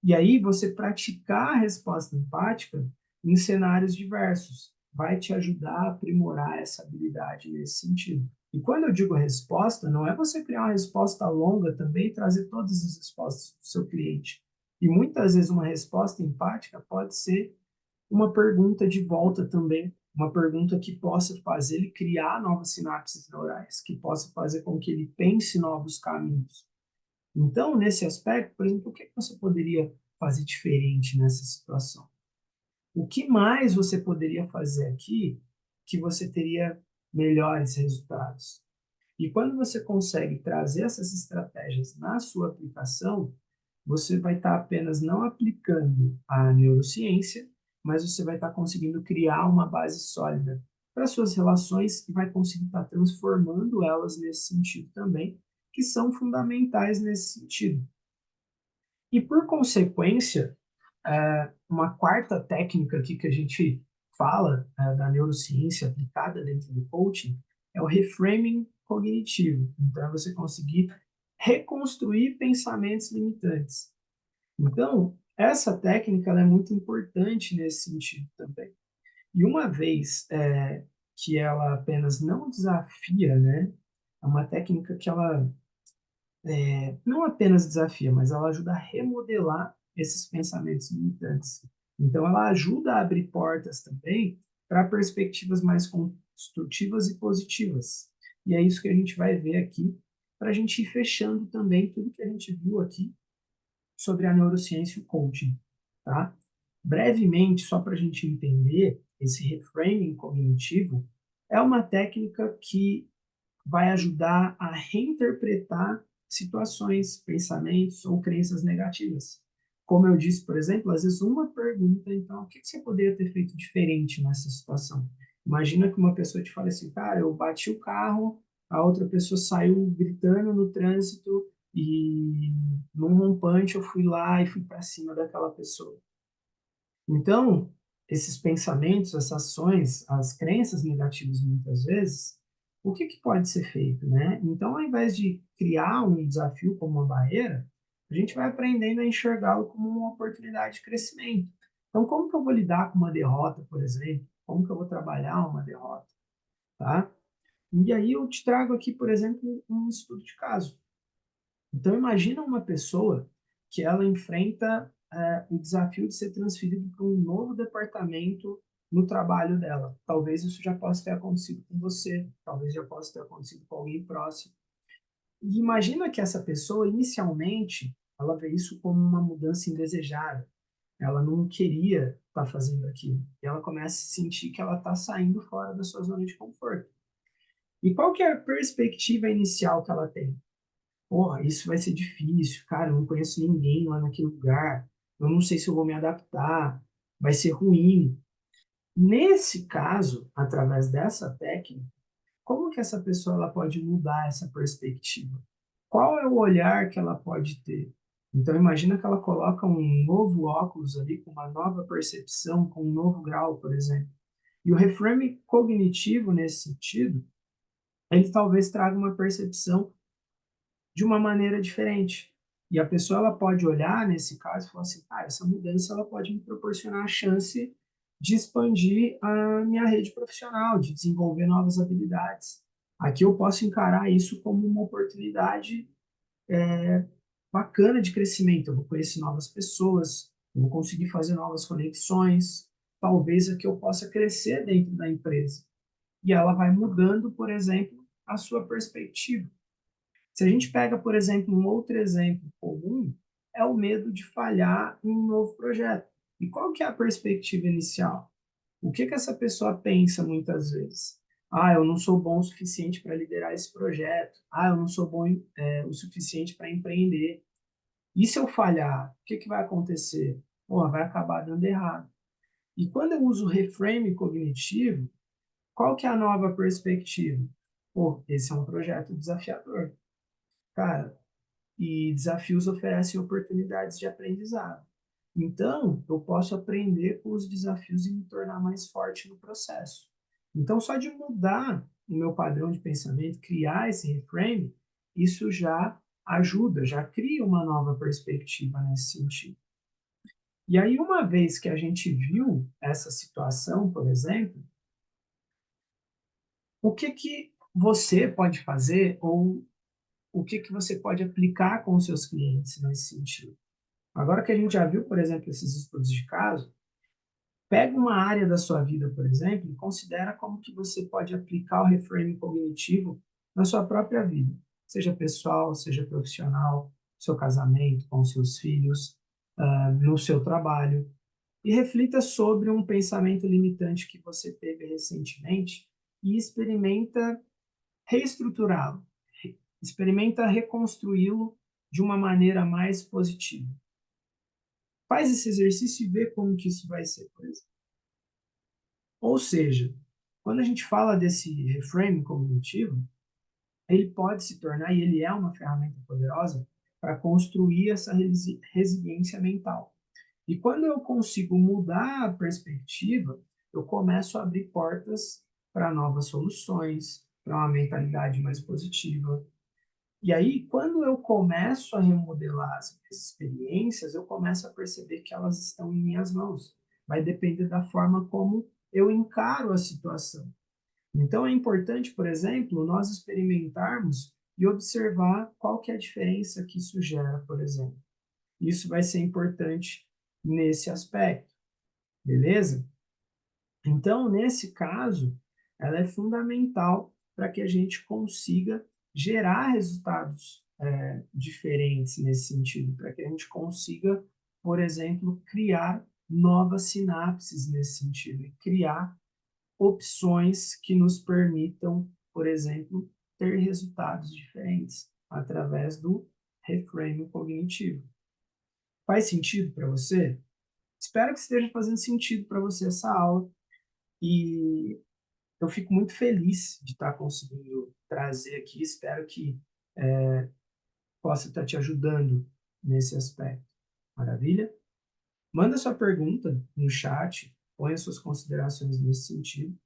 E aí você praticar a resposta empática em cenários diversos vai te ajudar a aprimorar essa habilidade nesse sentido. E quando eu digo resposta, não é você criar uma resposta longa também e trazer todas as respostas do seu cliente. E muitas vezes uma resposta empática pode ser uma pergunta de volta também, uma pergunta que possa fazer ele criar novas sinapses neurais, que possa fazer com que ele pense novos caminhos. Então, nesse aspecto, por exemplo, o que você poderia fazer diferente nessa situação? O que mais você poderia fazer aqui que você teria melhores resultados? E quando você consegue trazer essas estratégias na sua aplicação, você vai estar apenas não aplicando a neurociência, mas você vai estar conseguindo criar uma base sólida para suas relações e vai conseguir estar transformando elas nesse sentido também, que são fundamentais nesse sentido. E por consequência, uma quarta técnica aqui que a gente fala da neurociência aplicada dentro do coaching é o reframing cognitivo. Então, é você conseguir reconstruir pensamentos limitantes. Então, essa técnica ela é muito importante nesse sentido também. E uma vez que ela apenas não desafia, né, é uma técnica que ela não apenas desafia, mas ela ajuda a remodelar esses pensamentos limitantes. Então, ela ajuda a abrir portas também para perspectivas mais construtivas e positivas. E é isso que a gente vai ver aqui, para a gente ir fechando também tudo que a gente viu aqui sobre a neurociência e o coaching. Tá? Brevemente, só para a gente entender, esse reframing cognitivo é uma técnica que vai ajudar a reinterpretar situações, pensamentos ou crenças negativas. Como eu disse, por exemplo, às vezes uma pergunta, então, o que você poderia ter feito diferente nessa situação? Imagina que uma pessoa te fala assim, cara, eu bati o carro, a outra pessoa saiu gritando no trânsito e num rompante eu fui lá e fui para cima daquela pessoa. Então, esses pensamentos, essas ações, as crenças negativas muitas vezes, o que pode ser feito, né? Então, ao invés de criar um desafio como uma barreira, a gente vai aprendendo a enxergá-lo como uma oportunidade de crescimento. Então, como que eu vou lidar com uma derrota, por exemplo? Como que eu vou trabalhar uma derrota, tá? E aí eu te trago aqui, por exemplo, um estudo de caso. Então, imagina uma pessoa que ela enfrenta o desafio de ser transferido para um novo departamento no trabalho dela. Talvez isso já possa ter acontecido com você, talvez já possa ter acontecido com alguém próximo. E imagina que essa pessoa, inicialmente, ela vê isso como uma mudança indesejada. Ela não queria estar fazendo aquilo. E ela começa a sentir que ela está saindo fora da sua zona de conforto. E qual que é a perspectiva inicial que ela tem? Porra, isso vai ser difícil, cara, eu não conheço ninguém lá naquele lugar, eu não sei se eu vou me adaptar, vai ser ruim. Nesse caso, através dessa técnica, como que essa pessoa ela pode mudar essa perspectiva? Qual é o olhar que ela pode ter? Então imagina que ela coloca um novo óculos ali, com uma nova percepção, com um novo grau, por exemplo. E o reframe cognitivo, nesse sentido, ele talvez traga uma percepção de uma maneira diferente. E a pessoa ela pode olhar nesse caso e falar assim, ah, essa mudança ela pode me proporcionar a chance de expandir a minha rede profissional, de desenvolver novas habilidades. Aqui eu posso encarar isso como uma oportunidade bacana de crescimento. Eu vou conhecer novas pessoas, eu vou conseguir fazer novas conexões. Talvez aqui eu possa crescer dentro da empresa. E ela vai mudando, por exemplo, a sua perspectiva. Se a gente pega, por exemplo, um outro exemplo comum, é o medo de falhar em um novo projeto. E qual que é a perspectiva inicial? O que essa pessoa pensa muitas vezes? Ah, eu não sou bom o suficiente para liderar esse projeto. Ah, eu não sou bom o suficiente para empreender. E se eu falhar, o que vai acontecer? Pô, vai acabar dando errado. E quando eu uso reframe cognitivo, qual que é a nova perspectiva? Pô, esse é um projeto desafiador. Cara, e desafios oferecem oportunidades de aprendizado. Então, eu posso aprender com os desafios e me tornar mais forte no processo. Então, só de mudar o meu padrão de pensamento, criar esse reframe, isso já ajuda, já cria uma nova perspectiva nesse sentido. E aí, uma vez que a gente viu essa situação, por exemplo, o que você pode fazer ou o que você pode aplicar com os seus clientes nesse sentido? Agora que a gente já viu, por exemplo, esses estudos de caso, pega uma área da sua vida, por exemplo, e considera como que você pode aplicar o reframe cognitivo na sua própria vida, seja pessoal, seja profissional, seu casamento, com seus filhos, no seu trabalho. e reflita sobre um pensamento limitante que você teve recentemente e experimenta reestruturá-lo, experimenta reconstruí-lo de uma maneira mais positiva. Faz esse exercício e vê como que isso vai ser, por exemplo. Ou seja, quando a gente fala desse reframe cognitivo, ele pode se tornar, e ele é uma ferramenta poderosa, para construir essa resiliência mental. E quando eu consigo mudar a perspectiva, eu começo a abrir portas para novas soluções, para uma mentalidade mais positiva. E aí, quando eu começo a remodelar as minhas experiências, eu começo a perceber que elas estão em minhas mãos. Vai depender da forma como eu encaro a situação. Então, é importante, por exemplo, nós experimentarmos e observar qual que é a diferença que isso gera, por exemplo. Isso vai ser importante nesse aspecto, beleza? Então, nesse caso, ela é fundamental para que a gente consiga gerar resultados diferentes nesse sentido, para que a gente consiga, por exemplo, criar novas sinapses nesse sentido e criar opções que nos permitam, por exemplo, ter resultados diferentes através do reframe cognitivo. Faz sentido para você? Espero que esteja fazendo sentido para você essa aula e eu fico muito feliz de estar conseguindo trazer aqui. Espero que possa estar te ajudando nesse aspecto. Maravilha? Manda sua pergunta no chat, põe as suas considerações nesse sentido.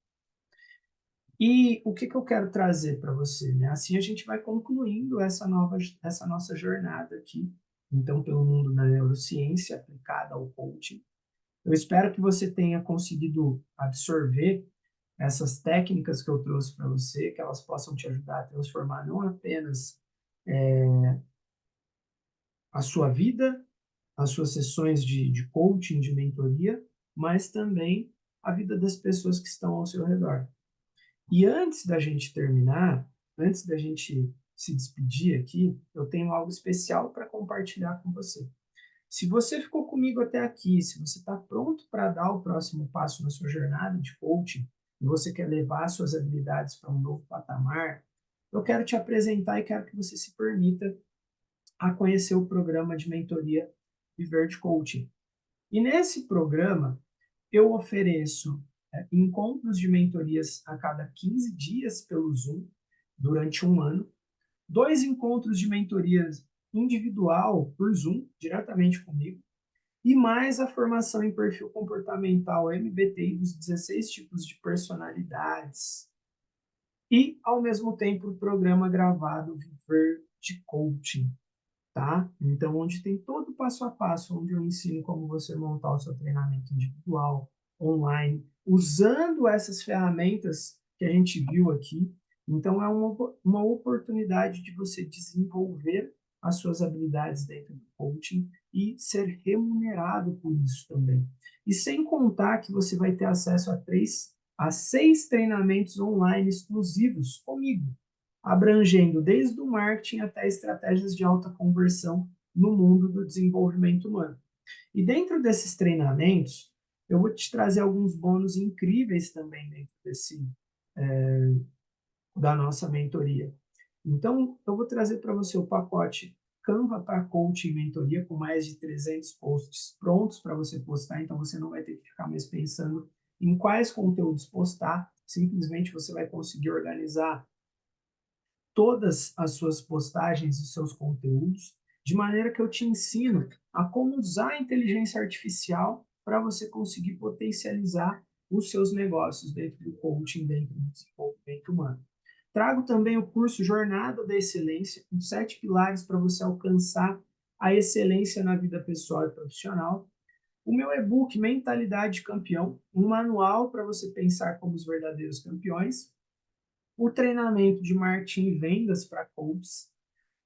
E o que eu quero trazer para você, né? Assim a gente vai concluindo essa nossa jornada aqui, então, pelo mundo da neurociência aplicada ao coaching. Eu espero que você tenha conseguido absorver essas técnicas que eu trouxe para você, que elas possam te ajudar a transformar não apenas a sua vida, as suas sessões de coaching, de mentoria, mas também a vida das pessoas que estão ao seu redor. E antes da gente terminar, antes da gente se despedir aqui, eu tenho algo especial para compartilhar com você. Se você ficou comigo até aqui, se você está pronto para dar o próximo passo na sua jornada de coaching e você quer levar suas habilidades para um novo patamar, eu quero te apresentar e quero que você se permita a conhecer o programa de mentoria Viver de Coaching. E nesse programa, eu ofereço encontros de mentorias a cada 15 dias pelo Zoom, durante um ano, 2 encontros de mentorias individual por Zoom, diretamente comigo, e mais a formação em perfil comportamental MBTI dos 16 tipos de personalidades. E, ao mesmo tempo, o programa gravado Viver de Coaching, tá? Então, onde tem todo o passo a passo, onde eu ensino como você montar o seu treinamento individual, online, usando essas ferramentas que a gente viu aqui. Então, é uma oportunidade de você desenvolver as suas habilidades dentro do coaching e ser remunerado por isso também. E sem contar que você vai ter acesso a 6 treinamentos online exclusivos comigo, abrangendo desde o marketing até estratégias de alta conversão no mundo do desenvolvimento humano. E dentro desses treinamentos, eu vou te trazer alguns bônus incríveis também dentro da nossa mentoria. Então, eu vou trazer para você o pacote Canva para Coaching Mentoria, com mais de 300 posts prontos para você postar, então você não vai ter que ficar mais pensando em quais conteúdos postar, simplesmente você vai conseguir organizar todas as suas postagens e seus conteúdos, de maneira que eu te ensino a como usar a inteligência artificial para você conseguir potencializar os seus negócios dentro do coaching, dentro do desenvolvimento humano. Trago também o curso Jornada da Excelência, com 7 pilares para você alcançar a excelência na vida pessoal e profissional. O meu e-book Mentalidade Campeão, um manual para você pensar como os verdadeiros campeões, o treinamento de marketing e vendas para coaches,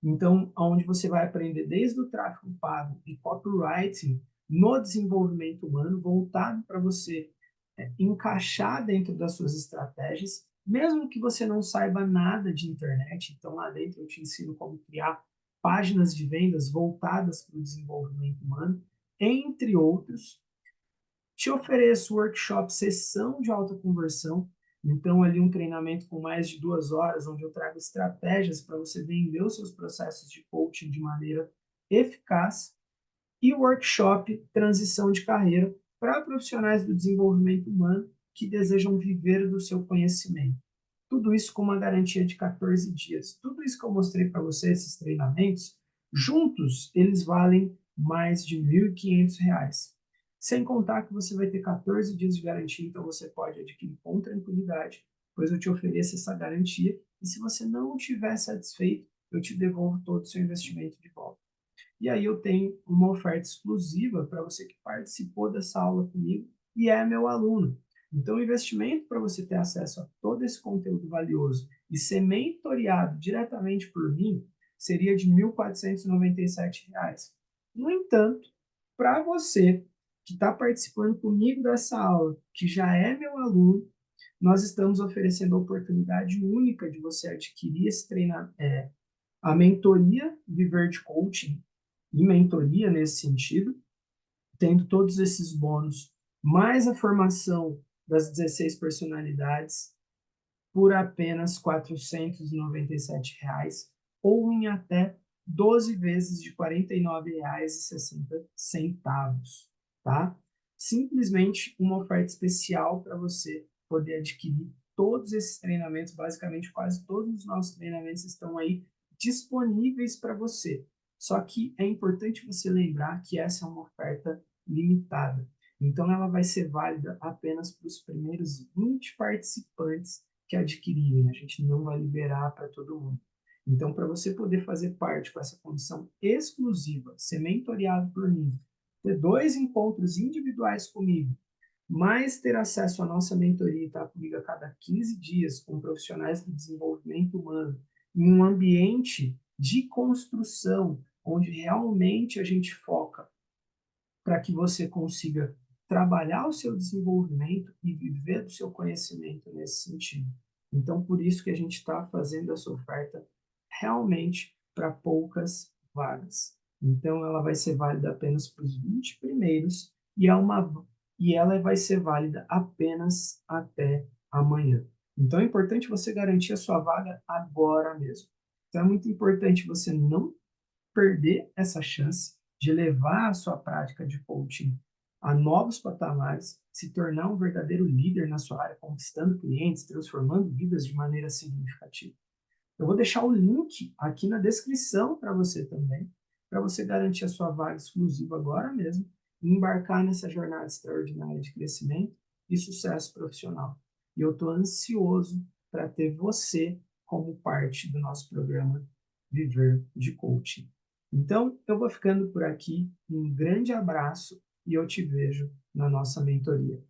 então, onde você vai aprender desde o tráfego pago e copywriting no desenvolvimento humano, voltado para você encaixar dentro das suas estratégias, mesmo que você não saiba nada de internet. Então, lá dentro eu te ensino como criar páginas de vendas voltadas para o desenvolvimento humano, entre outros. Te ofereço workshop sessão de alta conversão, então ali um treinamento com mais de 2 horas, onde eu trago estratégias para você vender os seus processos de coaching de maneira eficaz, e workshop transição de carreira para profissionais do desenvolvimento humano que desejam viver do seu conhecimento. Tudo isso com uma garantia de 14 dias. Tudo isso que eu mostrei para você, esses treinamentos, juntos eles valem mais de R$ 1.500. Sem contar que você vai ter 14 dias de garantia, então você pode adquirir com tranquilidade, pois eu te ofereço essa garantia. E se você não estiver satisfeito, eu te devolvo todo o seu investimento de volta. E aí eu tenho uma oferta exclusiva para você que participou dessa aula comigo e é meu aluno. Então, o investimento para você ter acesso a todo esse conteúdo valioso e ser mentoreado diretamente por mim seria de R$ 1.497. No entanto, para você que está participando comigo dessa aula, que já é meu aluno, nós estamos oferecendo a oportunidade única de você adquirir esse treinamento, a mentoria Viver de Coaching e mentoria nesse sentido, tendo todos esses bônus, mais a formação das 16 personalidades, por apenas R$ 497, ou em até 12 vezes de R$ 49,60, tá? Simplesmente uma oferta especial para você poder adquirir todos esses treinamentos, basicamente quase todos os nossos treinamentos estão aí disponíveis para você. Só que é importante você lembrar que essa é uma oferta limitada. Então ela vai ser válida apenas para os primeiros 20 participantes que adquirirem. A gente não vai liberar para todo mundo. Então, para você poder fazer parte com essa condição exclusiva, ser mentoreado por mim, ter 2 encontros individuais comigo, mais ter acesso à nossa mentoria e estar comigo a cada 15 dias com profissionais de desenvolvimento humano, em um ambiente de construção, onde realmente a gente foca para que você consiga trabalhar o seu desenvolvimento e viver do seu conhecimento nesse sentido. Então, por isso que a gente está fazendo essa oferta realmente para poucas vagas. Então, ela vai ser válida apenas para os 20 primeiros e ela vai ser válida apenas até amanhã. Então, é importante você garantir a sua vaga agora mesmo. Então, é muito importante você não perder essa chance de levar a sua prática de coaching a novos patamares, se tornar um verdadeiro líder na sua área, conquistando clientes, transformando vidas de maneira significativa. Eu vou deixar o link aqui na descrição para você também, para você garantir a sua vaga exclusiva agora mesmo e embarcar nessa jornada extraordinária de crescimento e sucesso profissional. E eu estou ansioso para ter você como parte do nosso programa Viver de Coaching. Então, eu vou ficando por aqui. Um grande abraço e eu te vejo na nossa mentoria.